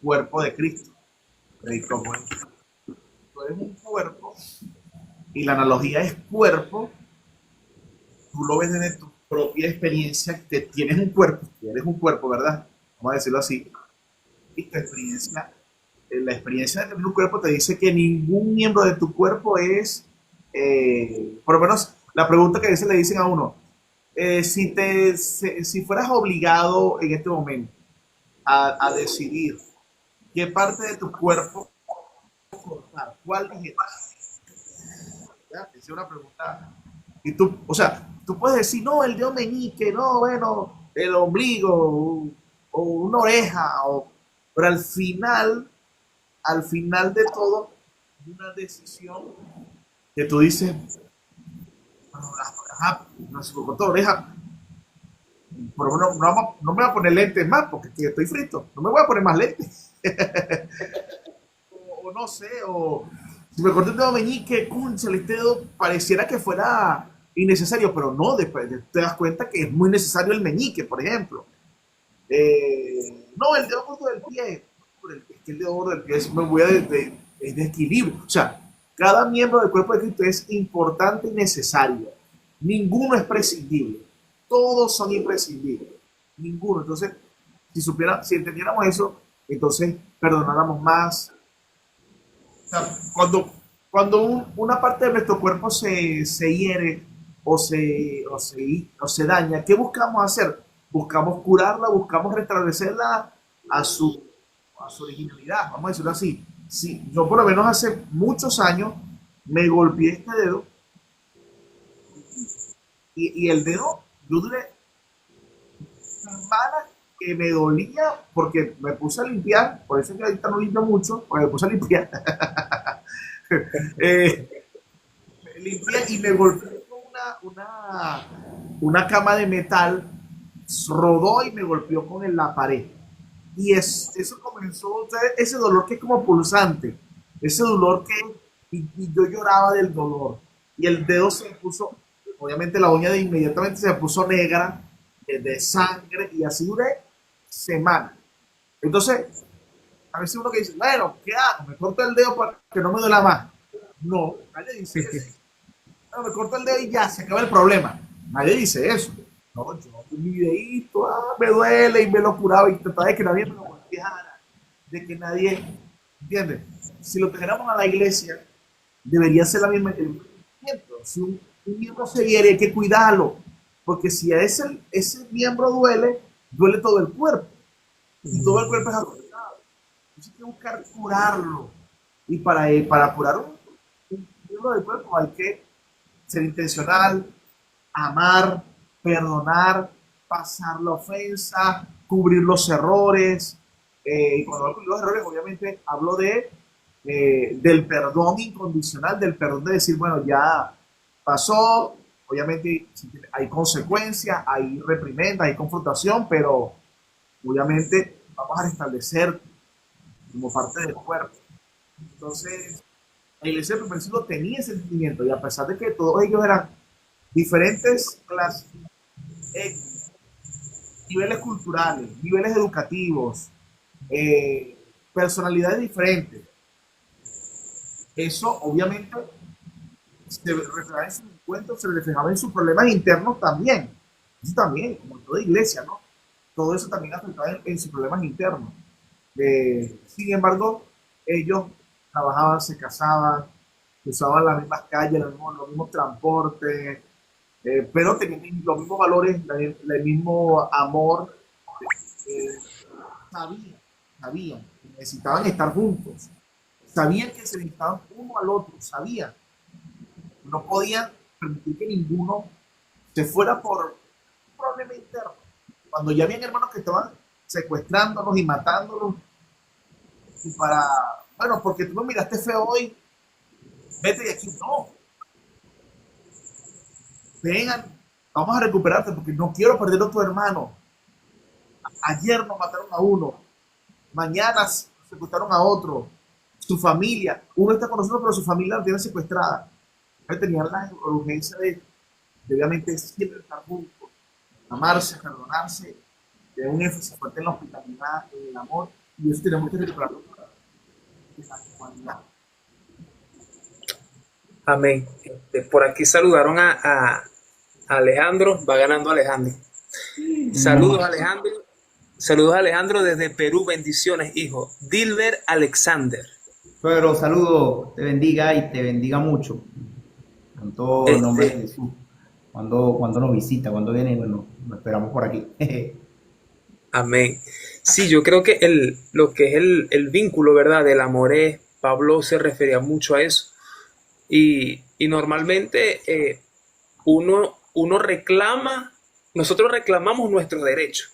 cuerpo de Cristo. Y como tú eres un cuerpo, y la analogía es cuerpo, tú lo ves desde tu propia experiencia, que tienes un cuerpo, que eres un cuerpo, ¿verdad? Vamos a decirlo así. Y tu experiencia, la experiencia de tener un cuerpo te dice que ningún miembro de tu cuerpo es, por lo menos la pregunta que a veces le dicen a uno, si fueras obligado en este momento a decidir qué parte de tu cuerpo cortar, ¿cuál dijeras? Esa es una pregunta. Y tú, o sea, tú puedes decir, no, el dedo meñique, no, bueno, el ombligo, o una oreja, pero al final de todo, una decisión que tú dices, bueno, ajá, no sé, con toda oreja, por lo menos no me voy a poner lentes más porque estoy frito, no me voy a poner más lentes. O no sé, o si me corté el dedo meñique, cónchale, este dedo pareciera que fuera innecesario, pero no, después te das cuenta que es muy necesario el meñique, por ejemplo. No, el dedo gordo del pie, es que el dedo gordo del pie es, me voy a es de equilibrio. O sea, cada miembro del cuerpo de Cristo es importante y necesario. Ninguno es prescindible. Todos son imprescindibles. Ninguno. Entonces, si entendiéramos eso, entonces perdonáramos más. O sea, una parte de nuestro cuerpo se hiere o se daña, ¿qué buscamos hacer? buscamos curarla, buscamos restablecerla a su, a su originalidad, vamos a decirlo así. Sí, yo por lo menos hace muchos años me golpeé este dedo y el dedo, yo duré semanas que me dolía porque me puse a limpiar, por eso es que ahorita no limpio mucho, porque me puse a limpiar. eh, limpié y me golpeé con una cama de metal, rodó y me golpeó con la pared. Y eso comenzó, o sea, ese dolor que es como pulsante, ese dolor y yo lloraba del dolor. Y el dedo se me puso, obviamente la uña de inmediatamente se me puso negra, de sangre, y así duré semanas. Entonces, a veces uno que dice, bueno, ¿qué hago? ¿Me corto el dedo para que no me duela más? No, nadie dice eso. Bueno, me corto el dedo y ya, se acaba el problema. Nadie dice eso. No, yo mi videíto, me duele y me lo curaba y trataba de que nadie me lo golpeara, de que nadie, ¿entiendes? Si lo trajéramos a la iglesia, debería ser la misma. Si un miembro se hiere, hay que cuidarlo, porque si a ese miembro duele, duele todo el cuerpo, y todo el cuerpo es afectado. Entonces hay que buscar curarlo. Y para curar un miembro del cuerpo hay que ser intencional, amar, perdonar, pasar la ofensa, cubrir los errores. Y cuando hablo de los errores, obviamente hablo del perdón incondicional, del perdón de decir, bueno, ya pasó, obviamente hay consecuencias, hay reprimenda, hay confrontación, pero obviamente vamos a restablecer como parte del cuerpo. Entonces, la iglesia del primer siglo tenía ese sentimiento y a pesar de que todos ellos eran diferentes clases, niveles culturales, niveles educativos, personalidades diferentes, eso obviamente se reflejaba en sus encuentros, se reflejaba en sus problemas internos también. Eso también, como en toda iglesia, ¿no? Todo eso también afectaba en sus problemas internos. Sin embargo, ellos trabajaban, se casaban, usaban las mismas calles, los mismos transportes, pero tenían los mismos valores, el mismo amor. eh, sabían que necesitaban estar juntos, sabían que se necesitaban uno al otro, sabían, no podían permitir que ninguno se fuera por un problema interno. Cuando ya habían hermanos que estaban secuestrándolos y matándolos, y para, bueno, porque tú me miraste feo hoy, vete de aquí, no, vengan, vamos a recuperarte porque no quiero perder a tu hermano. Ayer nos mataron a uno, mañana secuestraron a otro, su familia, uno está con nosotros, pero su familia la tiene secuestrada. Ellos tenían la urgencia de obviamente siempre estar juntos, amarse, perdonarse, de un énfasis fuerte en la hospitalidad, en el amor, y eso tenemos que recuperarlo en la actualidad. Amén. Por aquí saludaron a Alejandro, va ganando Alejandro. Saludos Alejandro, saludos Alejandro desde Perú, bendiciones, hijo. Dilber Alexander. Pero saludo, te bendiga y te bendiga mucho. En todo el nombre de Jesús. Cuando nos visita, cuando viene, bueno, nos esperamos por aquí. Amén. Sí, yo creo que lo que es el vínculo, ¿verdad? Del amor es, Pablo se refería mucho a eso. Y normalmente uno reclama, nosotros reclamamos nuestros derechos,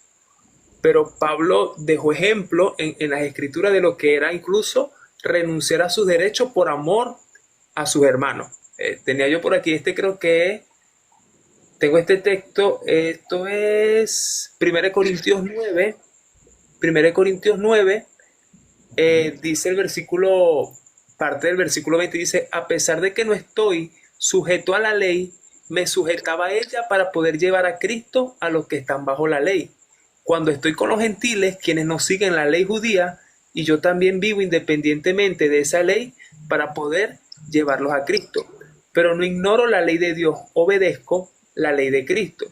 pero Pablo dejó ejemplo en las escrituras de lo que era incluso renunciar a sus derechos por amor a sus hermanos. Tenía yo por aquí, creo que tengo este texto, esto es 1 Corintios 9, dice el versículo, parte del versículo 20, dice, a pesar de que no estoy sujeto a la ley, me sujetaba a ella para poder llevar a Cristo a los que están bajo la ley. Cuando estoy con los gentiles, quienes no siguen la ley judía, y yo también vivo independientemente de esa ley para poder llevarlos a Cristo. Pero no ignoro la ley de Dios, obedezco la ley de Cristo.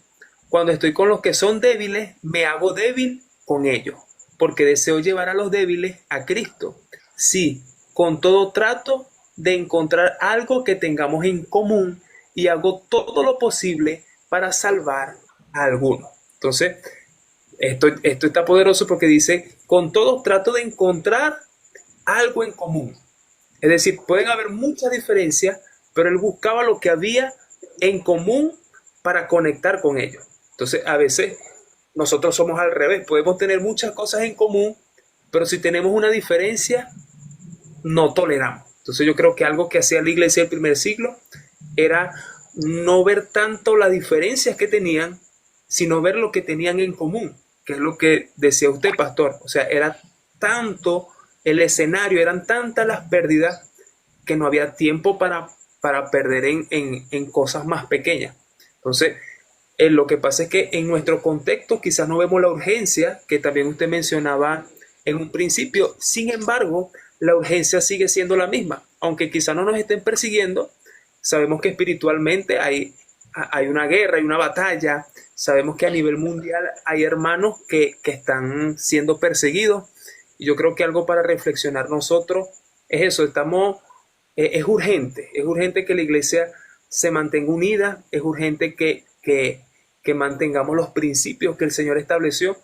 Cuando estoy con los que son débiles, me hago débil con ellos, porque deseo llevar a los débiles a Cristo. Sí, con todo trato de encontrar algo que tengamos en común y hago todo lo posible para salvar a alguno. Entonces, Esto está poderoso porque dice, con todo trato de encontrar algo en común. Es decir, pueden haber muchas diferencias, pero él buscaba lo que había en común para conectar con ellos. Entonces, a veces nosotros somos al revés, podemos tener muchas cosas en común, pero si tenemos una diferencia, no toleramos. Entonces yo creo que algo que hacía la iglesia del primer siglo era no ver tanto las diferencias que tenían, sino ver lo que tenían en común, que es lo que decía usted, pastor. O sea, era tanto el escenario, eran tantas las pérdidas que no había tiempo para perder en cosas más pequeñas. Entonces, lo que pasa es que en nuestro contexto quizás no vemos la urgencia que también usted mencionaba en un principio. Sin embargo, la urgencia sigue siendo la misma. Aunque quizás no nos estén persiguiendo, sabemos que espiritualmente hay una guerra, hay una batalla. Sabemos que a nivel mundial hay hermanos que están siendo perseguidos. Y yo creo que algo para reflexionar nosotros es eso. Es urgente que la iglesia se mantenga unida, es urgente que mantengamos los principios que el Señor estableció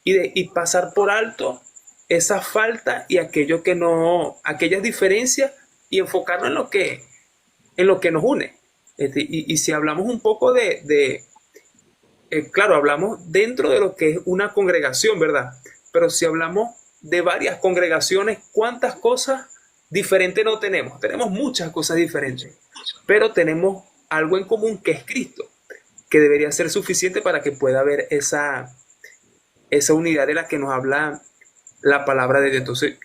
y pasar por alto esa falta y aquello que no, aquellas diferencias y enfocarnos en lo que nos une. Y si hablamos un poco claro, hablamos dentro de lo que es una congregación, ¿verdad? Pero si hablamos de varias congregaciones, ¿cuántas cosas diferentes no tenemos? Tenemos muchas cosas diferentes, pero tenemos algo en común que es Cristo, que debería ser suficiente para que pueda haber esa unidad de la que nos habla la palabra de Dios. Entonces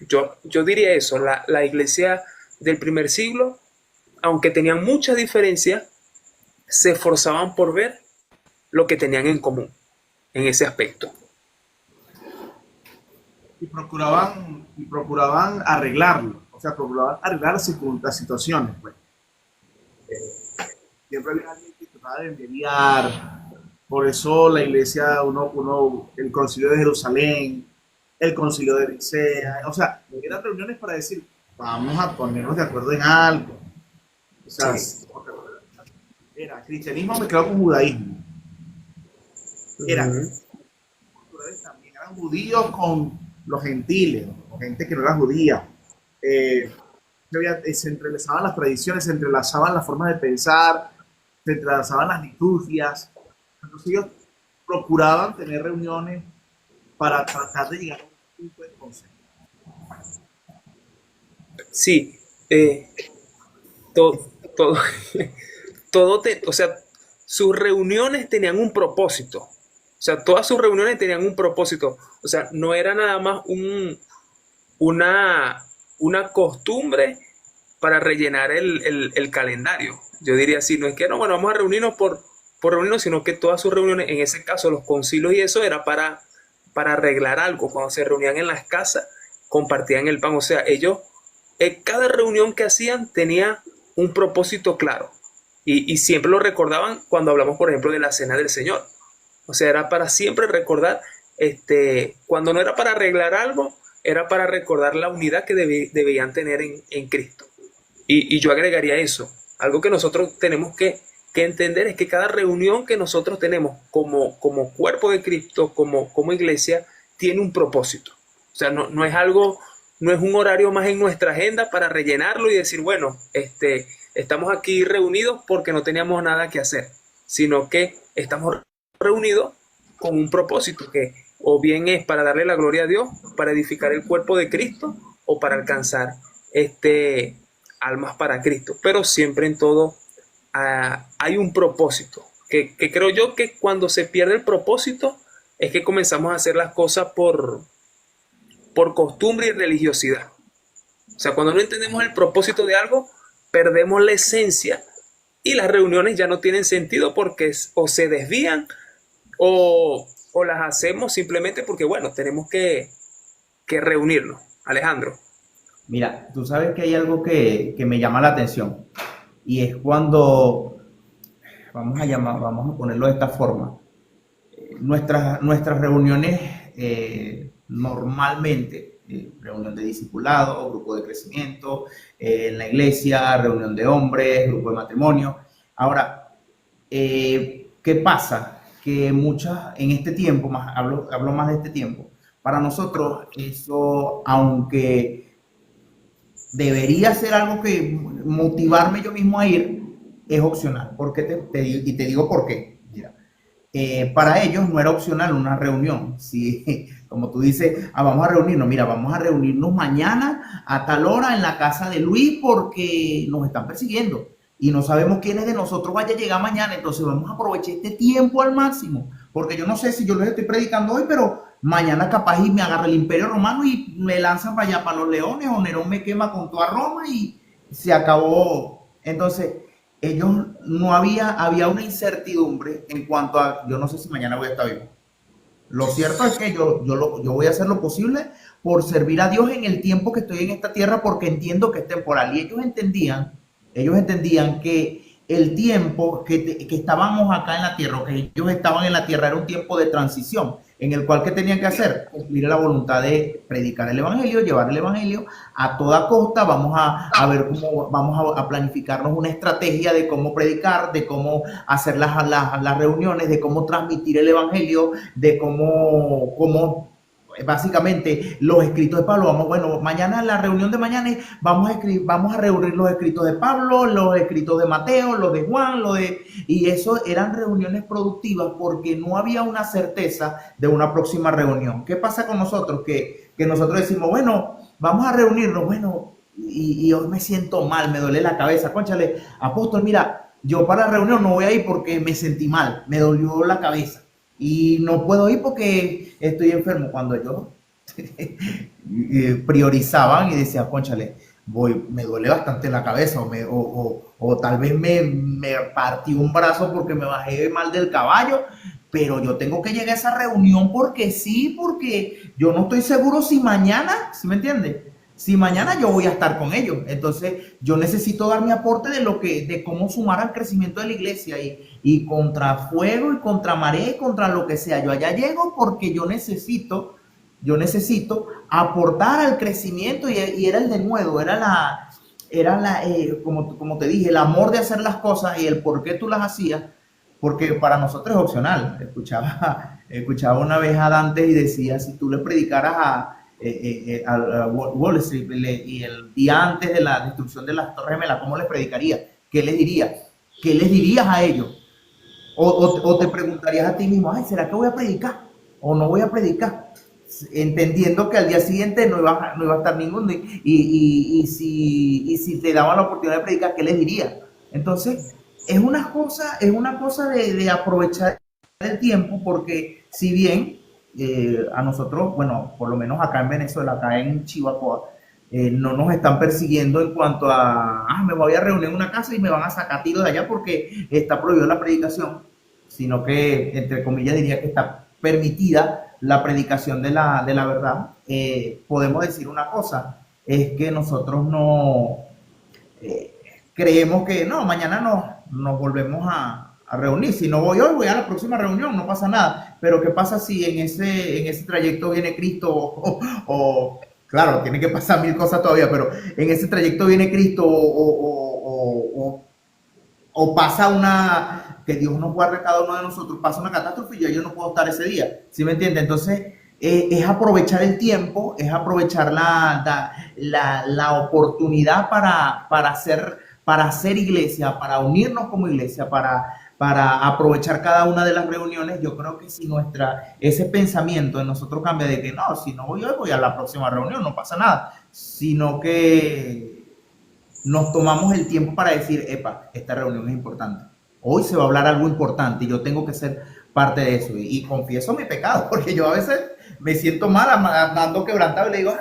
yo diría eso, la iglesia del primer siglo, aunque tenían muchas diferencias, se esforzaban por ver lo que tenían en común en ese aspecto. Y procuraban arreglarlo, o sea, procuraban arreglar las situaciones, pues. Siempre había alguien que trataba de mediar. Por eso la iglesia, el concilio de Jerusalén, el concilio de Nicea, o sea, eran reuniones para decir, vamos a ponernos de acuerdo en algo. O sea, Sí. era cristianismo mezclado con judaísmo. Eran culturales también, eran judíos con los gentiles, o gente que no era judía. Se entrelazaban las tradiciones, se entrelazaban las formas de pensar, se entrelazaban las liturgias. Entonces ellos procuraban tener reuniones para tratar de llegar a un punto de consenso. Sí, todo, todo, o sea, sus reuniones tenían un propósito. O sea, todas sus reuniones tenían un propósito. O sea, no era nada más una costumbre para rellenar el calendario. Yo diría así, no es que no, bueno, vamos a reunirnos por reunirnos, sino que todas sus reuniones, en ese caso los concilios y eso, era para arreglar algo. Cuando se reunían en las casas, compartían el pan. O sea, ellos, cada reunión que hacían tenía un propósito claro. Y siempre lo recordaban cuando hablamos, por ejemplo, de la cena del Señor. O sea, era para siempre recordar, cuando no era para arreglar algo, era para recordar la unidad que debían tener en Cristo. Y yo agregaría eso. Algo que nosotros tenemos que entender es que cada reunión que nosotros tenemos como cuerpo de Cristo, como iglesia, tiene un propósito. O sea, no es algo, no es un horario más en nuestra agenda para rellenarlo y decir, bueno, estamos aquí reunidos porque no teníamos nada que hacer, sino que estamos reunidos con un propósito que o bien es para darle la gloria a Dios, para edificar el cuerpo de Cristo o para alcanzar almas para Cristo. Pero siempre en todo hay un propósito, que creo yo que cuando se pierde el propósito es que comenzamos a hacer las cosas por costumbre y religiosidad. O sea, cuando no entendemos el propósito de algo, perdemos la esencia y las reuniones ya no tienen sentido porque o se desvían o las hacemos simplemente porque, bueno, tenemos que reunirnos. Alejandro. Mira, tú sabes que hay algo que me llama la atención y es cuando, vamos a ponerlo de esta forma, nuestras reuniones normalmente, reunión de discipulado, grupo de crecimiento, en la iglesia, reunión de hombres, grupo de matrimonio. Ahora, ¿qué pasa? que muchas, en este tiempo, más, hablo más de este tiempo, para nosotros eso, aunque debería ser algo que motivarme yo mismo a ir, es opcional. ¿Por qué y te digo por qué? Mira, para ellos no era opcional una reunión. Si, como tú dices, vamos a reunirnos, mira, vamos a reunirnos mañana a tal hora en la casa de Luis porque nos están persiguiendo y no sabemos quiénes de nosotros vaya a llegar mañana, entonces vamos a aprovechar este tiempo al máximo, porque yo no sé si yo les estoy predicando hoy, pero mañana capaz y me agarra el Imperio Romano y me lanzan para allá, para los leones, o Nerón me quema con toda Roma y se acabó. Entonces, ellos no había una incertidumbre en cuanto a, yo no sé si mañana voy a estar vivo. Lo cierto es que yo voy a hacer lo posible por servir a Dios en el tiempo que estoy en esta tierra porque entiendo que es temporal. Y ellos entendían que el tiempo que estábamos acá en la tierra, o que ellos estaban en la tierra, era un tiempo de transición en el cual ¿qué tenían que hacer? Cumplir la voluntad de predicar el evangelio, llevar el evangelio a toda costa. Vamos a ver cómo vamos a planificarnos una estrategia de cómo predicar, de cómo hacer las reuniones, de cómo transmitir el evangelio, de cómo básicamente los escritos de Pablo. Bueno, mañana, la reunión de mañana, vamos a reunir los escritos de Pablo, los escritos de Mateo, los de Juan, y eso eran reuniones productivas porque no había una certeza de una próxima reunión. ¿Qué pasa con nosotros? Que nosotros decimos, bueno, vamos a reunirnos, bueno, y hoy me siento mal, me duele la cabeza, cónchale, apóstol, mira, yo para la reunión no voy a ir porque me sentí mal, me dolió la cabeza. Y no puedo ir porque estoy enfermo. Cuando ellos priorizaban y decían, cónchale, me duele bastante la cabeza o tal vez me partí un brazo porque me bajé mal del caballo, pero yo tengo que llegar a esa reunión porque sí, porque yo no estoy seguro si mañana, ¿sí me entiendes? Si mañana yo voy a estar con ellos, entonces yo necesito dar mi aporte de cómo sumar al crecimiento de la iglesia y contra fuego y contra marea y contra lo que sea. Yo allá llego porque yo necesito aportar al crecimiento y era el denuedo, como te dije, el amor de hacer las cosas y el por qué tú las hacías, porque para nosotros es opcional. Escuchaba una vez a Dante y decía, si tú le predicaras a Wall Street y el día antes de la destrucción de las Torres Gemelas, ¿cómo les predicaría? ¿Qué les diría? ¿Qué les dirías a ellos? O te preguntarías a ti mismo, ay, ¿será que voy a predicar? ¿O no voy a predicar? Entendiendo que al día siguiente no iba a estar ninguno y si te daban la oportunidad de predicar, ¿qué les dirías? Entonces, es una cosa de aprovechar el tiempo, porque si bien a nosotros, bueno, por lo menos acá en Venezuela, acá en Chihuahua, no nos están persiguiendo en cuanto a, me voy a reunir en una casa y me van a sacar tiro de allá porque está prohibida la predicación, sino que, entre comillas, diría que está permitida la predicación de la verdad. Podemos decir una cosa, es que nosotros no creemos que no, mañana nos volvemos a reunir. Si no voy hoy, voy a la próxima reunión, no pasa nada. Pero ¿qué pasa si en ese trayecto viene Cristo claro, tiene que pasar mil cosas todavía, pero en ese trayecto viene Cristo o pasa que Dios nos guarde a cada uno de nosotros, pasa una catástrofe y yo no puedo estar ese día, ¿sí me entiende? Entonces, es aprovechar el tiempo, es aprovechar la oportunidad para hacer iglesia, para unirnos como iglesia, para aprovechar cada una de las reuniones. Yo creo que si ese pensamiento en nosotros cambia de que no, si no voy hoy, voy a la próxima reunión, no pasa nada, sino que nos tomamos el tiempo para decir, epa, esta reunión es importante. Hoy se va a hablar algo importante y yo tengo que ser parte de eso. Y confieso mi pecado, porque yo a veces me siento mal andando quebrantado y le digo,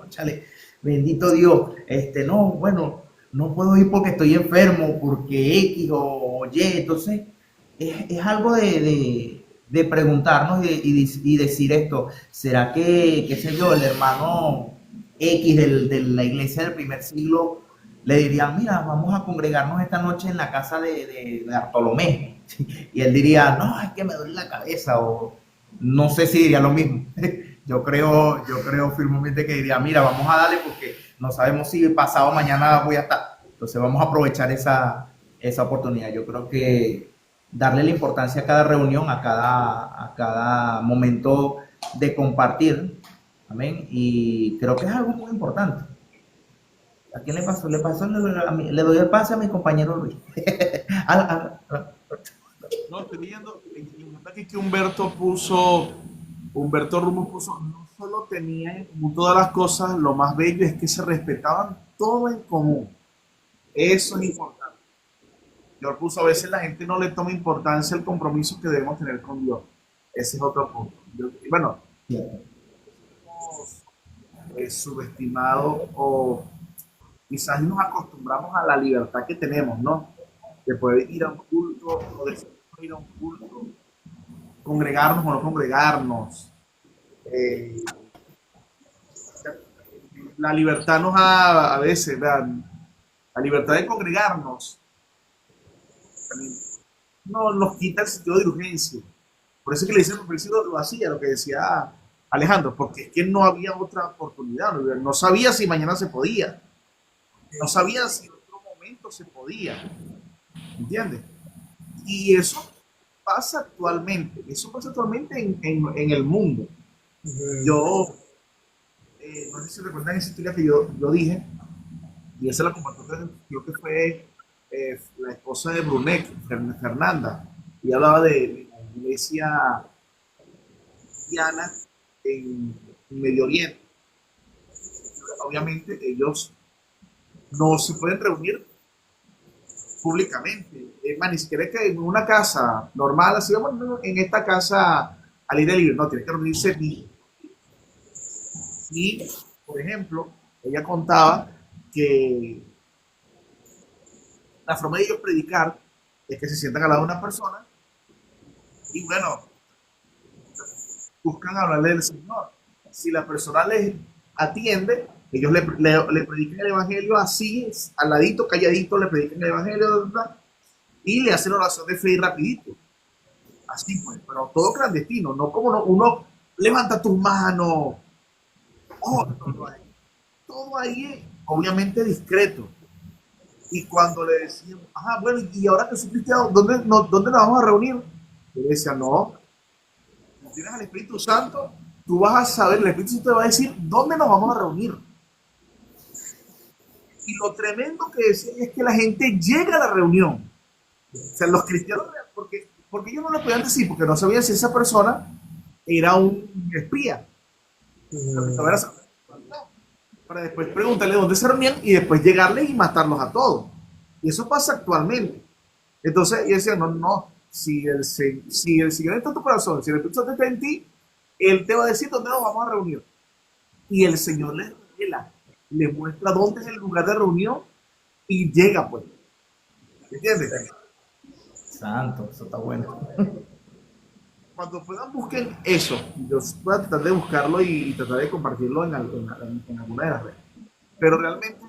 chale, bendito Dios, no, bueno, no puedo ir porque estoy enfermo, porque X o Y. Entonces, es algo de preguntarnos y decir esto, ¿será que, qué sé yo, el hermano X de la iglesia del primer siglo le dirían, mira, vamos a congregarnos esta noche en la casa de Bartolomé? Y él diría, no, es que me duele la cabeza, o no sé si diría lo mismo. Yo creo firmemente que diría, mira, vamos a darle porque no sabemos si pasado mañana voy a estar. Entonces vamos a aprovechar esa oportunidad. Yo creo que darle la importancia a cada reunión, a cada momento de compartir. Amén. Y creo que es algo muy importante. ¿A quién le pasó? Le doy el pase a mi compañero Luis. No, estoy viendo aquí que Humberto Ramos puso, no solo tenían en común todas las cosas, lo más bello es que se respetaban todo en común. Eso es importante. Yo puso, a veces la gente no le toma importancia al compromiso que debemos tener con Dios. Ese es otro punto. Bueno, hemos subestimado o quizás nos acostumbramos a la libertad que tenemos, ¿no? De poder ir a un culto o de no ir a un culto, congregarnos o no congregarnos. Eh, la libertad nos ha, a veces, la libertad de congregarnos también no, nos quita el sentido de urgencia. Por eso es que le dicen, por eso lo hacía, lo que decía Alejandro, porque es que no había otra oportunidad, no sabía si mañana se podía, no sabía si en otro momento se podía, ¿entiendes? Y eso pasa actualmente en el mundo. Yo, no sé si recuerdan esa historia que yo dije, y esa la compartió, creo que fue la esposa de Brunet, Fernanda, y hablaba de la iglesia cristiana en Medio Oriente. Obviamente ellos no se pueden reunir públicamente, más ni siquiera es que en una casa normal, así vamos en esta casa al aire libre, no, tiene que reunirse y, por ejemplo, ella contaba que la forma de ellos predicar es que se sientan al lado de una persona y bueno, buscan hablarle del Señor. Si la persona les atiende, ellos le predican el Evangelio así, al ladito, calladito, le predican el Evangelio, ¿verdad? Y le hacen oración de fe y rapidito. Así pues, pero todo clandestino, no como uno levanta tus manos, oh, todo ahí es obviamente discreto. Y cuando le decían, ajá, bueno, y ahora que soy cristiano, ¿dónde nos vamos a reunir? Y le decía, no, si tienes al Espíritu Santo, tú vas a saber, el Espíritu Santo te va a decir dónde nos vamos a reunir. Y lo tremendo que decía es que la gente llega a la reunión. O sea, los cristianos, porque ellos no lo podían decir, porque no sabían si esa persona era un espía. Para después preguntarle dónde se reunían y después llegarles y matarlos a todos. Y eso pasa actualmente. Entonces, y decían, no, si el Señor está en tu corazón, si el Espíritu Santo está en ti, Él te va a decir dónde nos vamos a reunir. Y el Señor les revela, les muestra dónde es el lugar de reunión y llega, pues. ¿Entiendes? Santo, eso está bueno. Cuando puedan, busquen eso. Yo voy a tratar de buscarlo y tratar de compartirlo en alguna de las redes. Pero realmente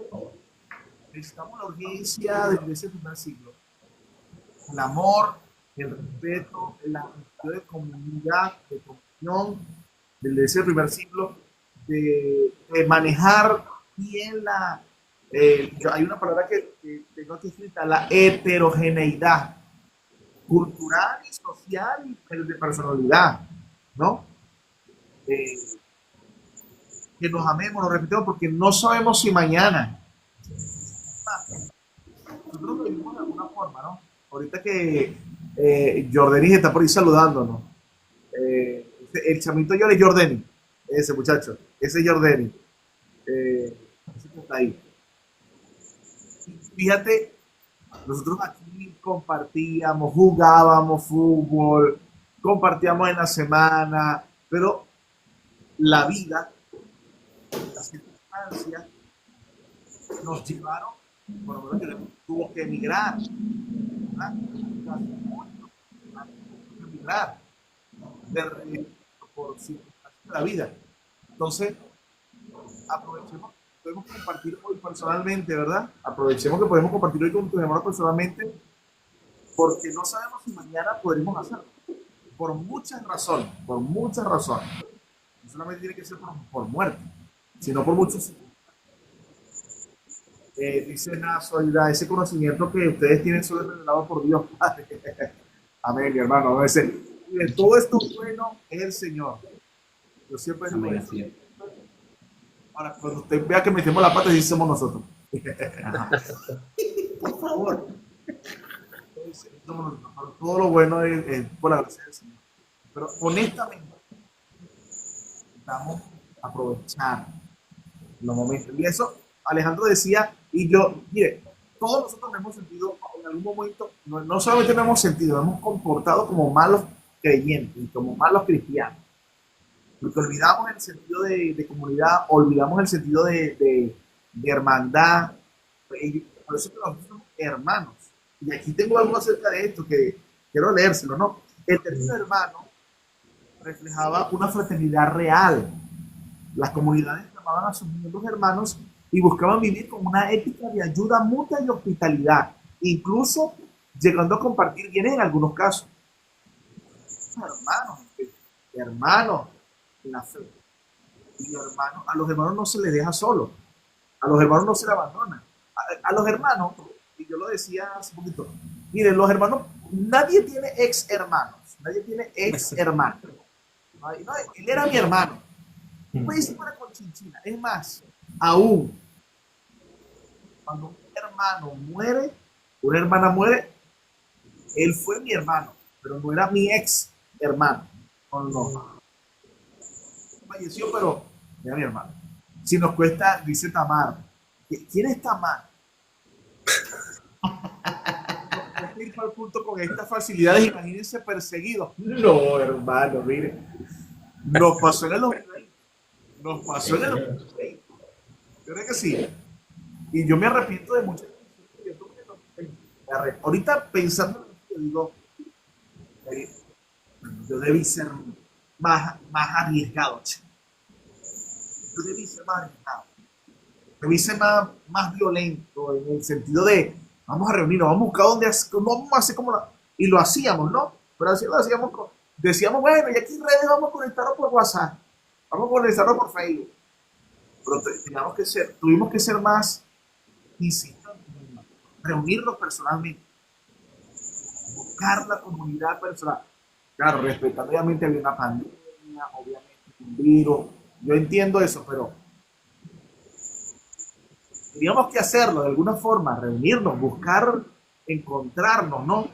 necesitamos la urgencia de la iglesia del primer siglo. El amor, el respeto, el sentido de comunidad, de comunión del iglesia del primer siglo, de manejar bien hay una palabra que tengo aquí escrita, la heterogeneidad cultural y social y de personalidad, ¿no? Eh, que nos amemos, nos respetemos, porque no sabemos si mañana. Nosotros lo vivimos de alguna forma, ¿no? Ahorita que Jordanis está por ahí saludándonos. El chamito yo es Jordani, ese muchacho, ese es Jordani. Ese que está ahí. Fíjate, nosotros aquí compartíamos, jugábamos fútbol, compartíamos en la semana, pero la vida, las circunstancias nos llevaron, por lo menos yo tuvo que emigrar, ¿verdad? Emigrar por circunstancias de la vida. Entonces, aprovechemos que podemos compartir hoy personalmente, ¿verdad? Aprovechemos que podemos compartir hoy con tus hermanos personalmente, porque no sabemos si mañana podremos hacerlo. Por muchas razones, por muchas razones. No solamente tiene que ser por muerte, sino por muchos. Dice Nazo, ese conocimiento que ustedes tienen solo revelado por Dios Padre. Amén, mi hermano. A veces, de todo esto bueno es el Señor. Yo siempre digo Amén, eso. así es. Ahora, cuando usted vea que metemos la pata, sí somos nosotros. Ajá. Por favor. Somos nosotros. Pero todo lo bueno es por la gracia del Señor. Pero honestamente, necesitamos aprovechar los momentos. Y eso, Alejandro decía, y yo, mire, todos nosotros nos hemos sentido en algún momento, no, no solamente nos hemos sentido, nos hemos comportado como malos creyentes y como malos cristianos. Porque olvidamos el sentido de comunidad, olvidamos el sentido de hermandad. Y por eso que nosotros somos hermanos. Y aquí tengo algo acerca de esto que quiero leérselo, ¿no? El término hermano reflejaba una fraternidad real. Las comunidades llamaban a sus miembros hermanos y buscaban vivir con una ética de ayuda mutua y hospitalidad, incluso llegando a compartir bienes en algunos casos. Hermanos, hermanos en la fe. Y hermanos, a los hermanos no se les deja solo, a los hermanos no se les abandona. A los hermanos, y yo lo decía hace un poquito, miren, los hermanos, nadie tiene ex hermanos, nadie tiene ex hermanos. No, él era mi hermano. Pues para con Chinchina. Es más, aún cuando un hermano muere, una hermana muere, él fue mi hermano, pero no era mi ex hermano. No, no. Falleció, pero era mi hermano. Si nos cuesta, dice Tamar, ¿quién es Tamar? No ir para el culto con estas facilidades, imagínense perseguidos. No, hermano, mire. Nos pasó en el 2020. Nos pasó en el 2020. Yo creo que sí. Y yo me arrepiento de muchas cosas. Ahorita pensando en esto, digo, eh, yo debí ser más arriesgado. Che. Yo debí ser más arriesgado. Debí ser más violento en el sentido de, vamos a reunirnos, vamos a buscar dónde vamos a hacer como y lo hacíamos, ¿no? Pero así lo hacíamos, decíamos, bueno, y aquí en redes vamos a conectarnos por WhatsApp, vamos a conectarnos por Facebook. Pero tuvimos que ser más insistentes, reunirnos personalmente, buscar la comunidad personal. Claro, respetando, obviamente había una pandemia, obviamente un virus, yo entiendo eso, pero teníamos que hacerlo de alguna forma, reunirnos, buscar, encontrarnos, ¿no?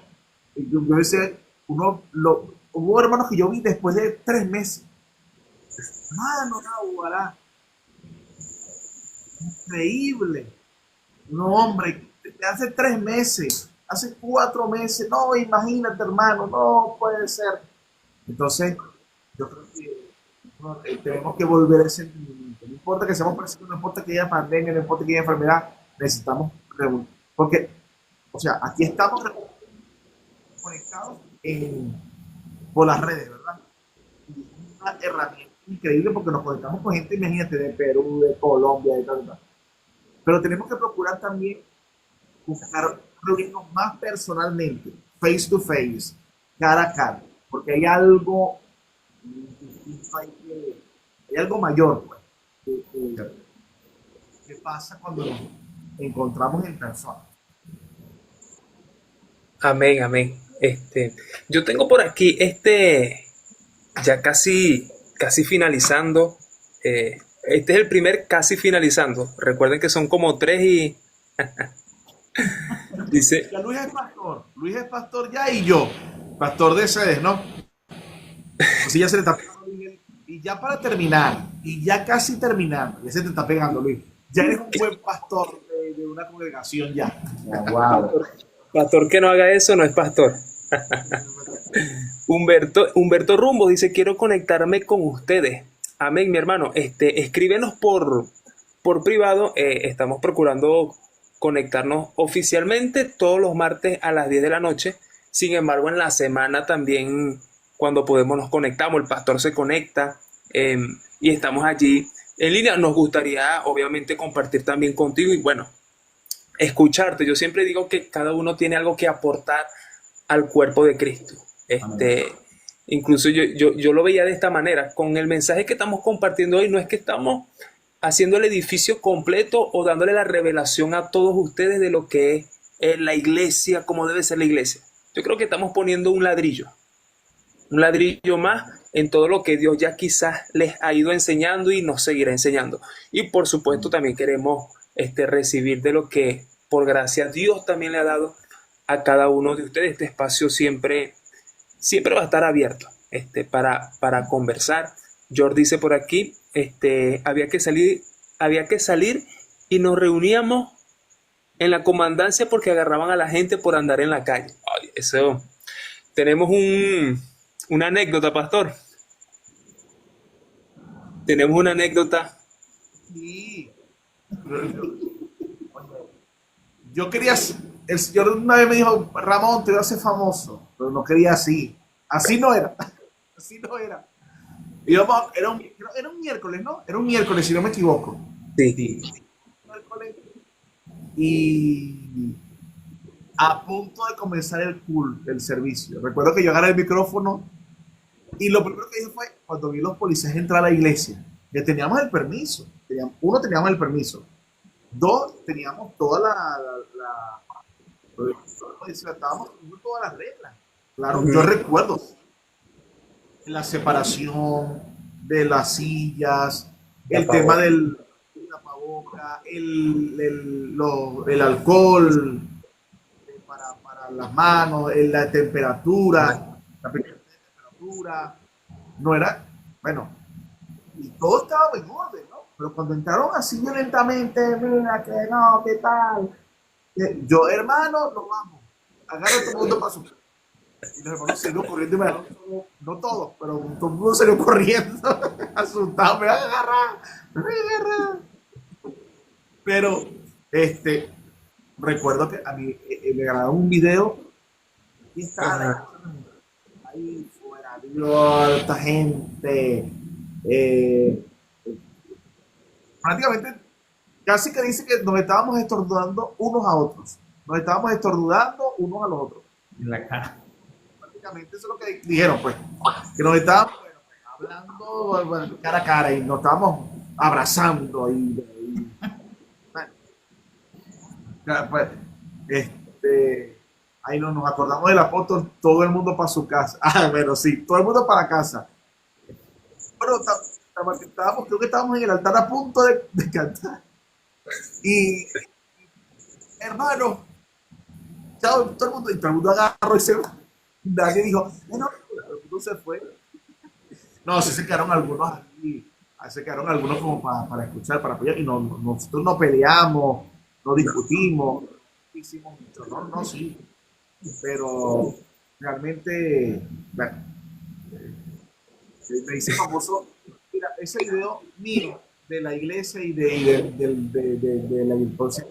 Y yo decía, hubo hermanos que yo vi después de 3 meses. Hermano, no, increíble. No, hombre, hace 3 meses, hace 4 meses, no, imagínate, hermano, no puede ser. Entonces, yo creo que tenemos que volver a ese sentimiento. No importa que seamos personas, no importa que haya pandemia, no importa que haya enfermedad, necesitamos reunir. Porque, o sea, aquí estamos conectados por las redes, ¿verdad? Y es una herramienta increíble porque nos conectamos con gente, imagínate, de Perú, de Colombia, de tal. Pero tenemos que procurar también buscar reunirnos más personalmente, face to face, cara a cara, porque hay algo distinto, hay algo mayor, pues, que pasa cuando nos encontramos en persona. Amén, amén. Yo tengo por aquí ya casi finalizando. Este es el primer casi finalizando. Recuerden que son como tres y dice, Ya Luis es pastor ya y yo, pastor de sedes, ¿no? Así ya se le está pegando Luis. Y ya para terminar, y ya casi terminando, ya se te está pegando Luis. Ya eres un buen pastor de una congregación ya. Wow. pastor que no haga eso no es pastor. Humberto Rumbo dice, quiero conectarme con ustedes. Amén, mi hermano. Escríbenos por privado. Estamos procurando conectarnos oficialmente todos los martes a las 10 de la noche. Sin embargo, en la semana también, cuando podemos, nos conectamos. El pastor se conecta y estamos allí en línea. Nos gustaría, obviamente, compartir también contigo y, bueno, escucharte. Yo siempre digo que cada uno tiene algo que aportar al cuerpo de Cristo. Incluso yo lo veía de esta manera. Con el mensaje que estamos compartiendo hoy, no es que estamos haciendo el edificio completo o dándole la revelación a todos ustedes de lo que es la iglesia, cómo debe ser la iglesia. yo creo que estamos poniendo un ladrillo más en todo lo que Dios ya quizás les ha ido enseñando y nos seguirá enseñando. Y por supuesto también queremos recibir de lo que por gracia Dios también le ha dado a cada uno de ustedes. Este espacio siempre va a estar abierto para conversar. George dice por aquí, había que salir y nos reuníamos en la comandancia porque agarraban a la gente por andar en la calle. Ay, eso. Tenemos una anécdota, pastor. Tenemos una anécdota. Sí. Yo quería, el señor una vez me dijo, Ramón, te voy a hacer famoso, pero no quería así. Así no era. Así no era. Íbamos, era un miércoles, ¿no? Era un miércoles, si no me equivoco. Sí. Miércoles. Y a punto de comenzar el servicio. Recuerdo que yo agarré el micrófono y lo primero que dije fue cuando vi los policías entrar a la iglesia, que teníamos el permiso. Uno, teníamos el permiso. Dos, teníamos toda estábamos cumpliendo todas las reglas. Claro, yo recuerdo la separación de las sillas, el tema del tapaboca, el alcohol para las manos, la temperatura, no era, bueno, y todo estaba en orden, ¿no? Pero cuando entraron así violentamente, mira, que no, ¿qué tal? Yo, hermano, nos vamos, agarra todo el mundo para su casa. Y los hermanos salieron corriendo y me agarraron, no todos, pero todo el mundo salió corriendo, asustado, me van a agarrar, me van a agarrar. Pero, recuerdo que a mí me grabaron un video y estaba ahí fuera, vio esta gente, prácticamente, casi que dice que nos estábamos estornudando unos a otros, nos estábamos estornudando unos a los otros. En la cara. Prácticamente eso es lo que dijeron, pues, que nos estábamos hablando bueno, cara a cara y nos estábamos abrazando bueno, ya, pues, ahí nos acordamos del apóstol, todo el mundo para su casa. Ah, bueno, sí, todo el mundo para casa. Bueno, creo que estábamos en el altar a punto de cantar. Y, hermano, chao, todo el mundo agarró ese. Nadie dijo, no, todo el mundo se fue. No, sí se quedaron algunos aquí, se quedaron algunos como para escuchar, para apoyar, y nosotros no peleamos, no discutimos, hicimos mucho, no, sí, pero realmente, bueno, me hice famoso, mira, ese video mío de la iglesia y de la entonces,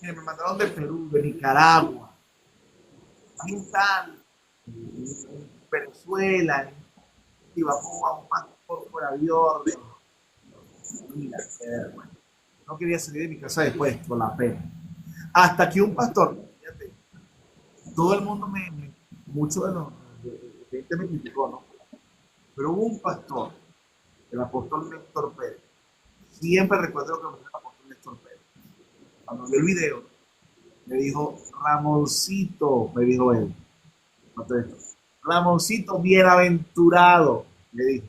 me mandaron de Perú, de Nicaragua, tal, Venezuela, íbamos a un pastor por avión. Mira, bueno, no quería salir de mi casa después, por la pena. Hasta que un pastor, fíjate, todo el mundo mucho de los gente me criticó, ¿no? Pero hubo un pastor, el apóstol Néstor Pérez. Siempre recuerdo lo que me dijo el apóstol Néstor Pérez. Cuando vio el video, me dijo, Ramoncito, me dijo él. Ramoncito, bienaventurado, me dijo,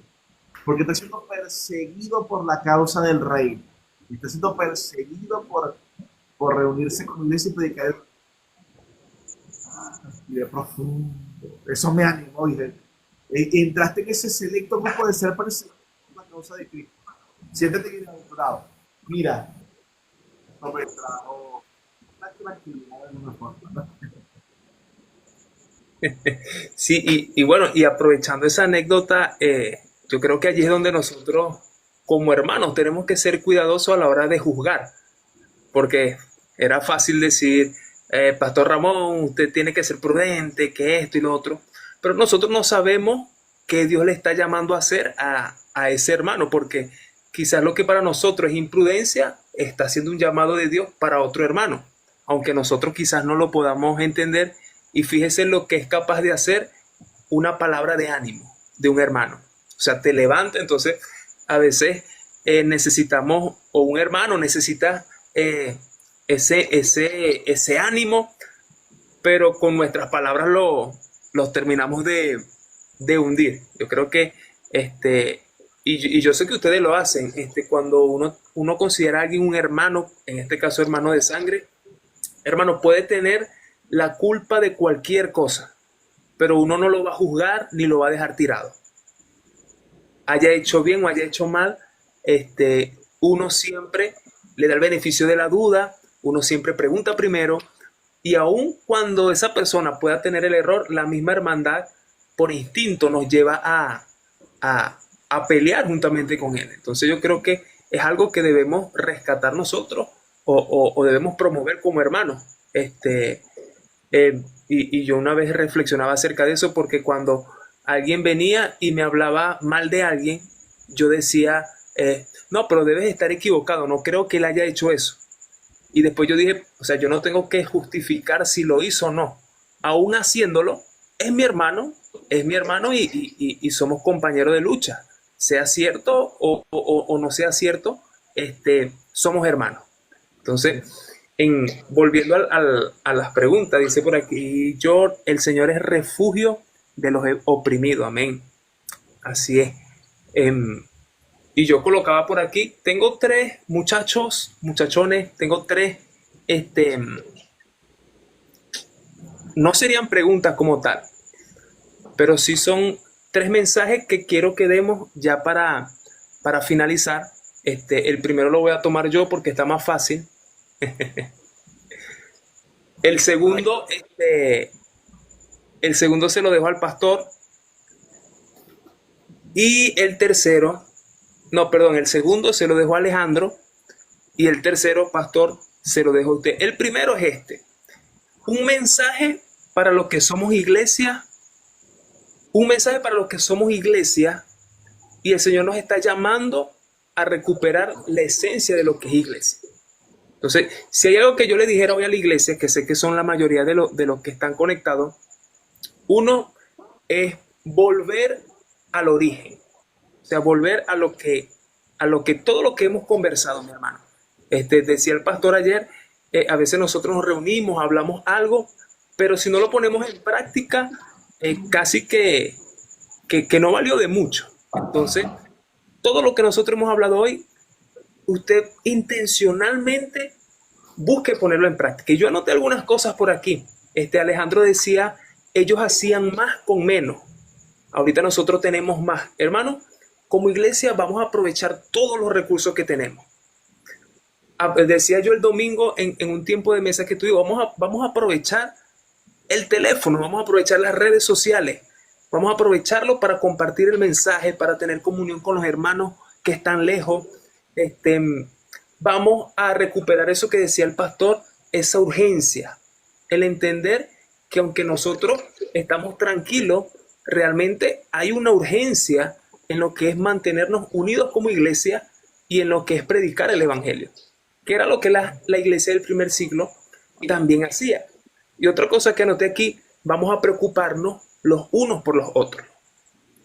porque está siendo perseguido por la causa del rey. Está siendo perseguido por reunirse con la iglesia y predicar. Y de profundo. Eso me animó. Dije, entraste en ese selecto grupo de ser perseguido por la causa de Cristo. Siéntete bienaventurado. Mira, no me trajo la tranquilidad de una forma, ¿no? Sí, y bueno, y aprovechando esa anécdota, yo creo que allí es donde nosotros, como hermanos, tenemos que ser cuidadosos a la hora de juzgar, porque era fácil decir, Pastor Ramón, usted tiene que ser prudente, que esto y lo otro, pero nosotros no sabemos qué Dios le está llamando a hacer a ese hermano, porque quizás lo que para nosotros es imprudencia, está haciendo un llamado de Dios para otro hermano, aunque nosotros quizás no lo podamos entender. Y fíjese lo que es capaz de hacer una palabra de ánimo de un hermano. O sea, te levanta. Entonces, a veces necesitamos, o un hermano necesita ese ánimo pero con nuestras palabras los terminamos de hundir. Yo creo que, y yo sé que ustedes lo hacen, cuando uno considera a alguien un hermano, en este caso hermano de sangre, hermano, puede tener la culpa de cualquier cosa, pero uno no lo va a juzgar ni lo va a dejar tirado. Haya hecho bien o haya hecho mal, uno siempre le da el beneficio de la duda, uno siempre pregunta primero, y aun cuando esa persona pueda tener el error, la misma hermandad por instinto nos lleva a pelear juntamente con él. Entonces yo creo que es algo que debemos rescatar nosotros o debemos promover como hermanos. Y yo una vez reflexionaba acerca de eso porque cuando alguien venía y me hablaba mal de alguien, yo decía, no, pero debes estar equivocado, no creo que él haya hecho eso. Y después yo dije, o sea, yo no tengo que justificar si lo hizo o no. Aún haciéndolo, es mi hermano y somos compañeros de lucha. Sea cierto o no sea cierto, somos hermanos. Entonces, volviendo a las preguntas, dice por aquí, el Señor es refugio de los oprimidos, amén. Así es. Y yo colocaba por aquí, tengo tres muchachones, tengo tres, no serían preguntas como tal, pero sí son tres mensajes que quiero que demos ya para finalizar. El primero lo voy a tomar yo porque está más fácil. El segundo, el segundo se lo dejo al pastor. Y el tercero, no, perdón, el segundo se lo dejo a Alejandro. Y el tercero, pastor, se lo dejo a usted. El primero es un mensaje para los que somos iglesia. Un mensaje para los que somos iglesia. Y el Señor nos está llamando a recuperar la esencia de lo que es iglesia. Entonces, si hay algo que yo le dijera hoy a la iglesia, que sé que son la mayoría de los que están conectados, uno es volver al origen, o sea, volver a lo que todo lo que hemos conversado, mi hermano. Decía el pastor ayer, a veces nosotros nos reunimos, hablamos algo, pero si no lo ponemos en práctica, casi que no valió de mucho. Entonces, todo lo que nosotros hemos hablado hoy, usted intencionalmente busque ponerlo en práctica. Y yo anoté algunas cosas por aquí. Alejandro decía, ellos hacían más con menos. Ahorita nosotros tenemos más. Hermano, como iglesia vamos a aprovechar todos los recursos que tenemos. Decía yo el domingo en un tiempo de mesa que tuvimos, vamos a aprovechar el teléfono, vamos a aprovechar las redes sociales, vamos a aprovecharlo para compartir el mensaje, para tener comunión con los hermanos que están lejos. Vamos a recuperar eso que decía el pastor, esa urgencia, el entender que aunque nosotros estamos tranquilos, realmente hay una urgencia en lo que es mantenernos unidos como iglesia y en lo que es predicar el evangelio, que era lo que la iglesia del primer siglo también hacía. Y otra cosa que anoté aquí, vamos a preocuparnos los unos por los otros,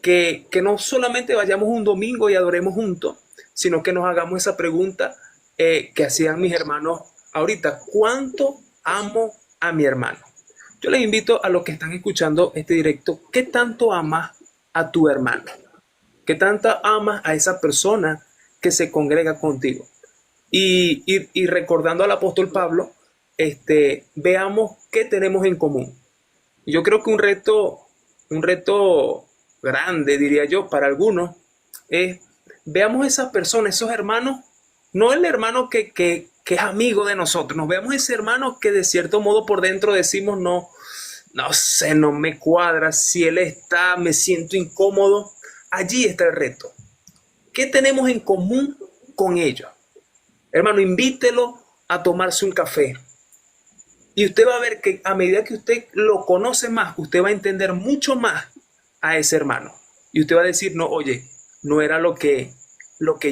que no solamente vayamos un domingo y adoremos juntos, sino que nos hagamos esa pregunta que hacían mis hermanos ahorita, ¿cuánto amo a mi hermano? Yo les invito a los que están escuchando este directo, ¿qué tanto amas a tu hermano? ¿Qué tanto amas a esa persona que se congrega contigo? Y recordando al apóstol Pablo, veamos qué tenemos en común. Yo creo que un reto grande, diría yo, para algunos, es veamos esas personas, esos hermanos, no el hermano que es amigo de nosotros, nos veamos ese hermano que de cierto modo por dentro decimos, no sé, no me cuadra, si él está, me siento incómodo. Allí está el reto. ¿Qué tenemos en común con ellos? Hermano, invítelo a tomarse un café. Y usted va a ver que a medida que usted lo conoce más, usted va a entender mucho más a ese hermano. Y usted va a decir, no, oye, no era lo que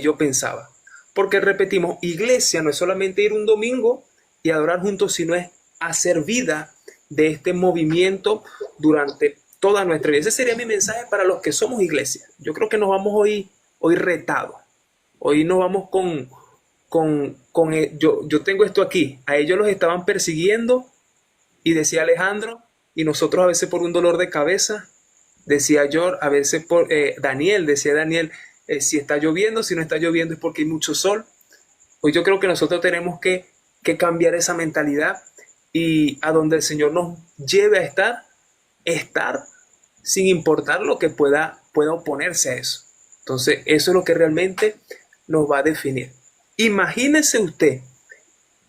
yo pensaba. Porque repetimos, iglesia no es solamente ir un domingo y adorar juntos, sino es hacer vida de este movimiento durante toda nuestra vida. Ese sería mi mensaje para los que somos iglesia. Yo creo que nos vamos hoy retados. Hoy nos vamos yo tengo esto aquí. A ellos los estaban persiguiendo Y decía Alejandro, y nosotros a veces por un dolor de cabeza, decía yo, a veces por Daniel, decía Daniel, si está lloviendo, si no está lloviendo es porque hay mucho sol. Pues yo creo que nosotros tenemos que cambiar esa mentalidad y a donde el Señor nos lleve a estar sin importar lo que pueda oponerse a eso. Entonces, eso es lo que realmente nos va a definir. Imagínese usted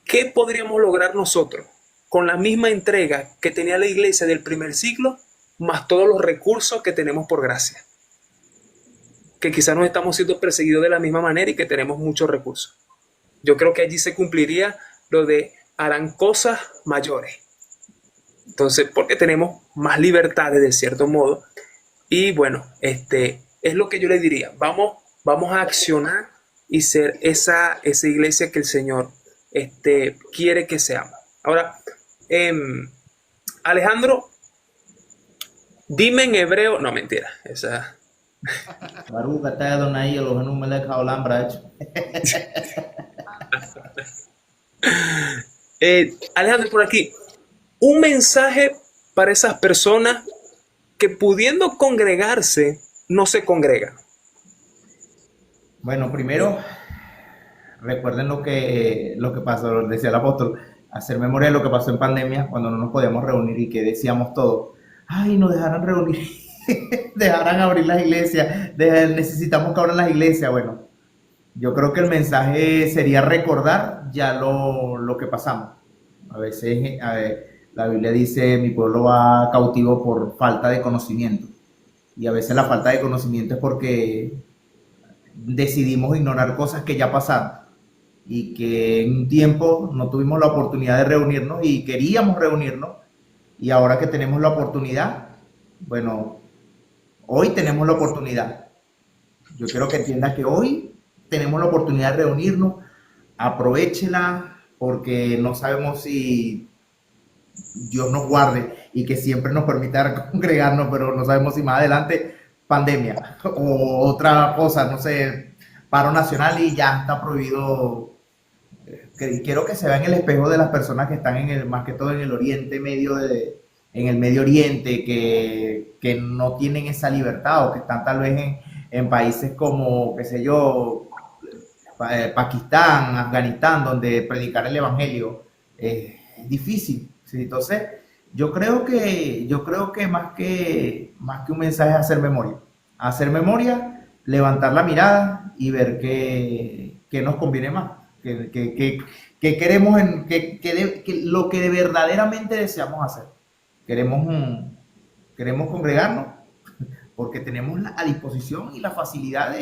qué podríamos lograr nosotros con la misma entrega que tenía la iglesia del primer siglo, más todos los recursos que tenemos por gracia. Que quizás nos estamos siendo perseguidos de la misma manera y que tenemos muchos recursos. Yo creo que allí se cumpliría lo de harán cosas mayores. Entonces, porque tenemos más libertades de cierto modo. Y bueno, es lo que yo le diría. Vamos a accionar y ser esa iglesia que el Señor quiere que seamos. Ahora, Alejandro, dime en hebreo. No, mentira. Esa. Baruch atah Adonai Eloheinu melech haolam brach. Alejandro, por aquí. Un mensaje para esas personas que pudiendo congregarse, no se congregan. Bueno, primero, recuerden lo que pasó, decía el apóstol, hacer memoria de lo que pasó en pandemia, cuando no nos podíamos reunir y que decíamos todo, ay, nos dejarán reunir, dejarán abrir las iglesias, necesitamos que abran las iglesias. Bueno, yo creo que el mensaje sería recordar ya lo que pasamos. A ver, la Biblia dice, mi pueblo va cautivo por falta de conocimiento. Y a veces la falta de conocimiento es porque decidimos ignorar cosas que ya pasaron y que en un tiempo no tuvimos la oportunidad de reunirnos y queríamos reunirnos, y ahora que tenemos la oportunidad, bueno, hoy tenemos la oportunidad. Yo quiero que entiendas que hoy tenemos la oportunidad de reunirnos, aprovéchela, porque no sabemos si Dios nos guarde y que siempre nos permita congregarnos, pero no sabemos si más adelante pandemia o otra cosa, no sé, paro nacional y ya está prohibido. Quiero que se vea en el espejo de las personas que están más que todo en el Oriente Medio, en el Medio Oriente, que no tienen esa libertad, o que están tal vez en países como, qué sé yo, Pakistán, Afganistán, donde predicar el evangelio es difícil. ¿Sí? Entonces, yo creo que más que un mensaje es hacer memoria, levantar la mirada y ver qué nos conviene más, que queremos, lo que verdaderamente deseamos hacer. Queremos congregarnos porque tenemos a disposición y la facilidad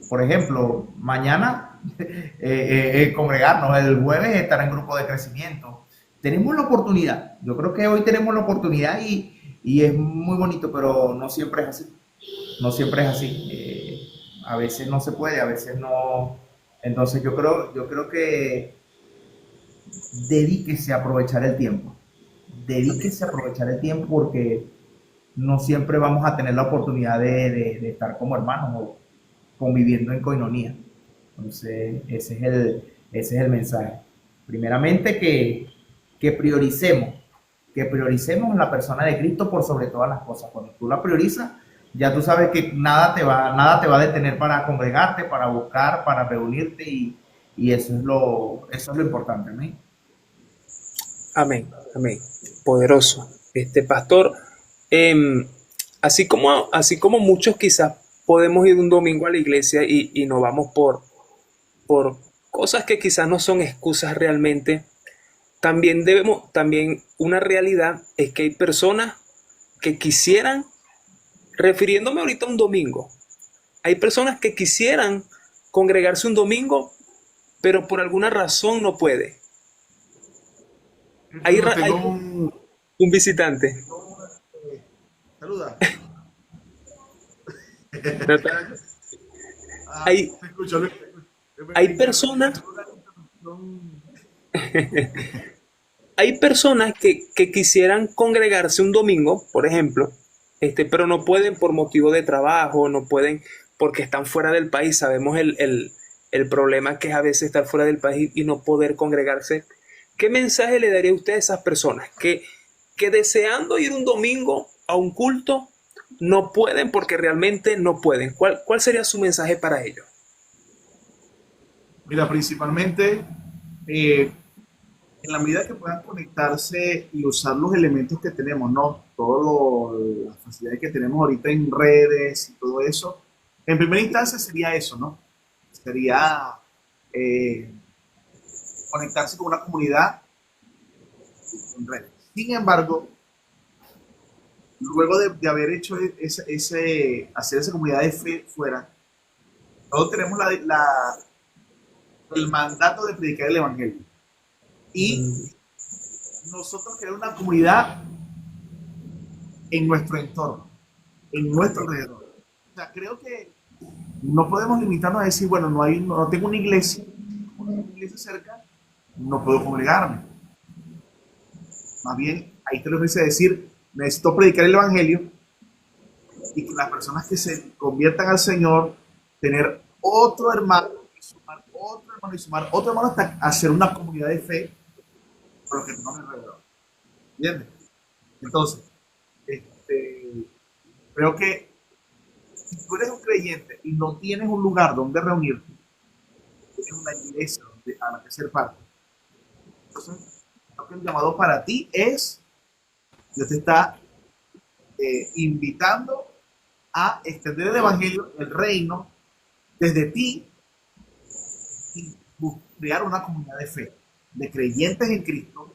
por ejemplo, mañana congregarnos, el jueves estar en grupo de crecimiento. Tenemos la oportunidad, yo creo que hoy tenemos la oportunidad y es muy bonito, pero no siempre es así. No siempre es así. A veces no se puede, a veces no. Entonces yo creo que dedíquese a aprovechar el tiempo. Dedíquese a aprovechar el tiempo porque no siempre vamos a tener la oportunidad de estar como hermanos o conviviendo en coinonía. Entonces, ese es el mensaje. Primeramente, que prioricemos la persona de Cristo por sobre todas las cosas. Cuando tú la priorizas, ya tú sabes que nada te va a detener para congregarte, para buscar, para reunirte, y eso es lo importante, ¿no? Amén, amén. Poderoso. Pastor, así como muchos quizás podemos ir un domingo a la iglesia y nos vamos por cosas que quizás no son excusas realmente, también una realidad es que hay personas que quisieran, refiriéndome ahorita a un domingo, hay personas que quisieran congregarse un domingo, pero por alguna razón no puede. Hay un visitante. Saluda. Hay, Te escucho, Luis. hay personas, hay personas que quisieran congregarse un domingo, por ejemplo, pero no pueden por motivo de trabajo, no pueden porque están fuera del país. Sabemos el problema que es a veces estar fuera del país y no poder congregarse. ¿qué mensaje le daría usted a esas personas que deseando ir un domingo a un culto no pueden porque realmente no pueden? ¿Cuál sería su mensaje para ellos? Mira, principalmente, eh, en la medida que puedan conectarse y usar los elementos que tenemos, ¿no? Todas las facilidades que tenemos ahorita en redes y todo eso, en primera instancia sería eso, ¿no? Sería eh, conectarse con una comunidad en redes. Sin embargo, luego de haber hecho hacer esa comunidad de fe fuera, todos tenemos el mandato de predicar el evangelio. Y Mm, nosotros crear una comunidad en nuestro entorno, en nuestro alrededor. O sea, creo que no podemos limitarnos a decir, bueno, no tengo una iglesia cerca, no puedo congregarme. Más bien, ahí te lo dice decir, necesito predicar el evangelio y que las personas que se conviertan al Señor, tener otro hermano y sumar otro hermano y sumar otro hermano hasta hacer una comunidad de fe con los que tenemos alrededor. ¿Entiendes? Entonces, este, creo que si tú eres un creyente y no tienes un lugar donde reunirte, tienes una iglesia a la que ser parte, entonces creo que el llamado para ti es, Dios te está invitando a extender el evangelio, el reino, desde ti y crear una comunidad de fe, de creyentes en Cristo,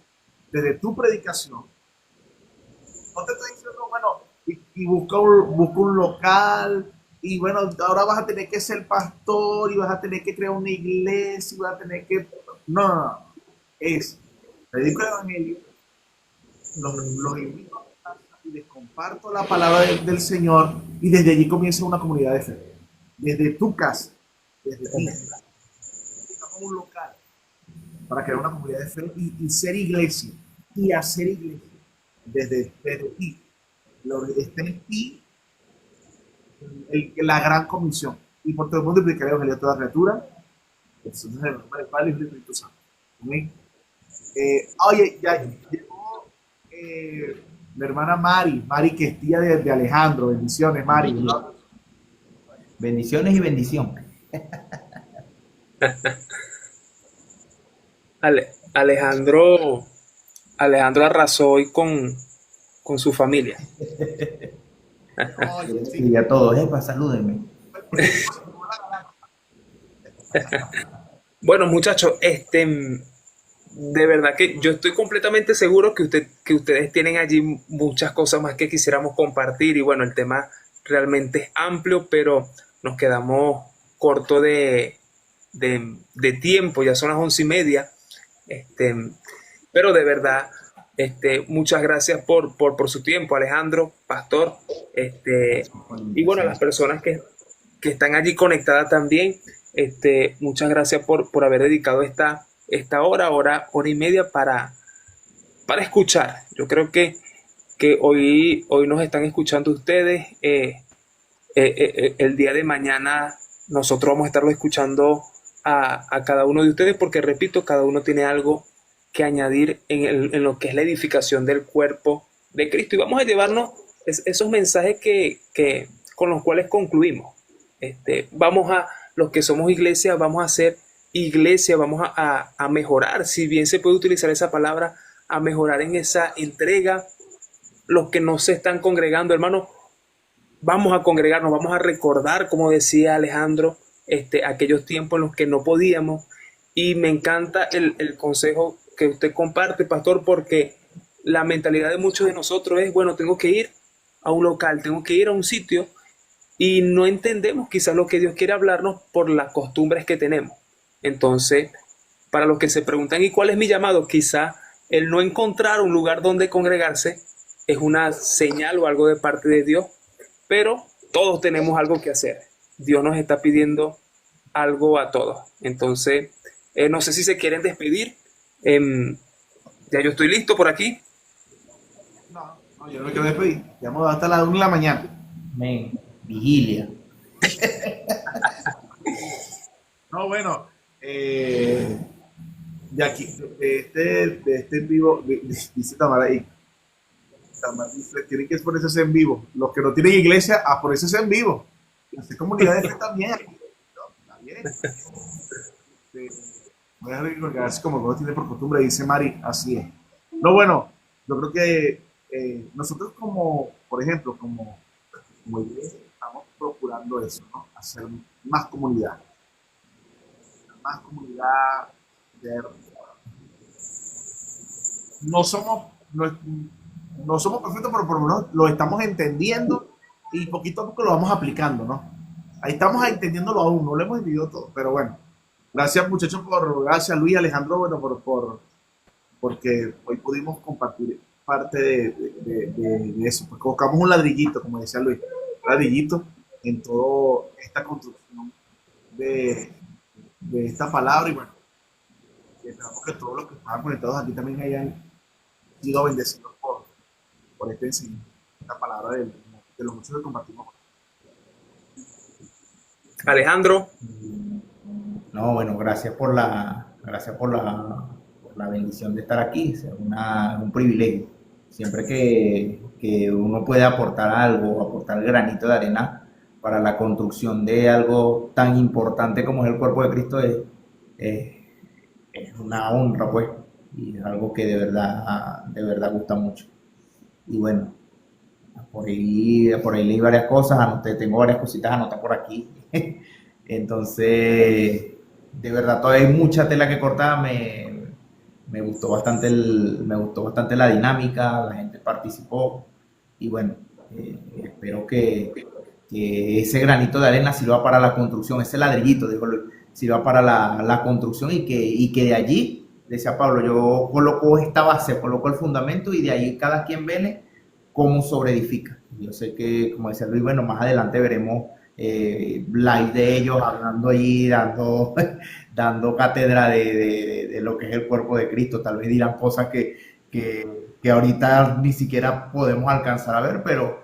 desde tu predicación. No te estoy diciendo, bueno, y busca un local, y bueno, ahora vas a tener que ser pastor, y vas a tener que crear una iglesia, y vas a tener que... No, no, no. Es, predico el evangelio, los invito a mi casa y les comparto la palabra del Señor, y desde allí comienza una comunidad de fe. Desde tu casa, desde ti. Necesitamos un local para crear una comunidad de fe y ser iglesia, y hacer iglesia desde ti. Está en ti la gran comisión. Y por todo el mundo predicar el evangelio a toda criatura. Entonces, en el nombre del Padre y del Espíritu Santo. Amén. Oye, ya llegó la hermana Mari, que es tía de Alejandro. Bendiciones, Mari, ¿no? Bendiciones y bendición. Alejandro, Alejandro arrasó hoy con su familia. Oye, sí. Y a todos, salúdenme. Porque, Bueno, muchachos, de verdad que yo estoy completamente seguro que ustedes tienen allí muchas cosas más que quisiéramos compartir y bueno, el tema realmente es amplio, pero nos quedamos corto de tiempo, ya son las 11:30, este, pero de verdad, muchas gracias por su tiempo, Alejandro, Pastor, Con la y bueno, a invitación. las personas que están allí conectadas también, muchas gracias por haber dedicado esta hora y media para escuchar. Yo creo que hoy nos están escuchando ustedes. El día de mañana nosotros vamos a estarlo escuchando a cada uno de ustedes porque, repito, cada uno tiene algo que añadir en lo que es la edificación del cuerpo de Cristo. Y vamos a llevarnos esos mensajes con los cuales concluimos. Vamos a, los que somos iglesia, vamos a ser iglesia, vamos a mejorar, si bien se puede utilizar esa palabra, a mejorar en esa entrega. Los que no se están congregando, hermanos, vamos a congregarnos, vamos a recordar, como decía Alejandro, aquellos tiempos en los que no podíamos. Y me encanta el consejo que usted comparte, pastor, porque la mentalidad de muchos de nosotros es, bueno, tengo que ir a un local, tengo que ir a un sitio y no entendemos quizás lo que Dios quiere hablarnos por las costumbres que tenemos. Entonces, para los que se preguntan, ¿y cuál es mi llamado? Quizá el no encontrar un lugar donde congregarse es una señal o algo de parte de Dios, pero todos tenemos algo que hacer. Dios nos está pidiendo algo a todos. Entonces, no sé si se quieren despedir. Ya yo estoy listo por aquí. no, yo no me quiero despedir. Llamo hasta las 1 de la mañana. Amén. Vigilia. No, bueno, de aquí, de este en vivo, dice Tamara ahí, Tamara dice, tienen que ponerse en vivo. Los que no tienen iglesia, a ponerse en vivo. Y hacer comunidad de fe también. ¿No? Está bien. Sí. Voy a ver si como no tiene por costumbre, dice Mari, así es. No, bueno, yo creo que nosotros como, por ejemplo, como iglesia, estamos procurando eso, ¿no? Hacer más comunidad, ver, no somos, no, no somos perfectos, pero por lo menos lo estamos entendiendo y poquito a poco lo vamos aplicando, ¿no? Ahí estamos entendiéndolo aún, no lo hemos entendido todo, pero bueno. Gracias muchachos gracias Luis, Alejandro, bueno, porque hoy pudimos compartir parte de eso, pues colocamos un ladrillito, como decía Luis, un ladrillito en toda esta construcción de, de esta palabra y bueno, esperamos que todos los que estaban conectados aquí también hayan sido bendecidos por este enseñanza, esta palabra de los muchos que compartimos. Alejandro, No, bueno, por la bendición de estar aquí. Es un privilegio. Siempre que uno puede aportar algo, aportar el granito de arena para la construcción de algo tan importante como es el cuerpo de Cristo, es, es una honra, pues, y es algo que de verdad gusta mucho. Y bueno, por ahí leí varias cosas, anoté, tengo varias cositas anotadas por aquí. Entonces, de verdad, todavía hay mucha tela que cortar. Me gustó bastante la dinámica, la gente participó y bueno, espero que ese granito de arena sirva para la construcción, ese ladrillito, digo, sirva para la construcción y que de allí, decía Pablo, yo coloco esta base, coloco el fundamento y de ahí cada quien ve cómo sobreedifica. Yo sé que, como decía Luis, bueno, más adelante veremos live de ellos hablando allí, dando cátedra de lo que es el cuerpo de Cristo. Tal vez dirán cosas que ahorita ni siquiera podemos alcanzar a ver, pero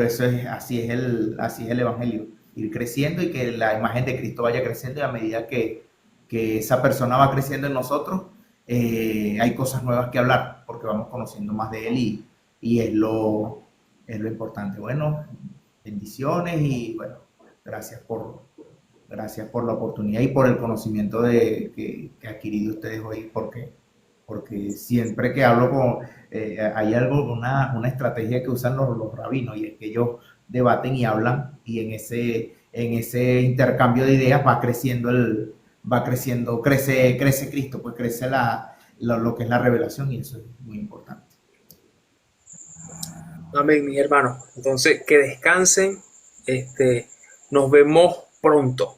eso es, así es el Evangelio. Ir creciendo y que la imagen de Cristo vaya creciendo y a medida que esa persona va creciendo en nosotros, hay cosas nuevas que hablar porque vamos conociendo más de Él y es lo importante. Bueno, bendiciones y bueno, gracias gracias por la oportunidad y por el conocimiento que ha adquirido ustedes hoy, porque siempre que hablo hay algo, una estrategia que usan los rabinos y es que ellos debaten y hablan y en ese intercambio de ideas va creciendo, crece Cristo, pues crece lo que es la revelación y eso es muy importante. amén, mis hermanos. Entonces, que descansen. Nos vemos pronto.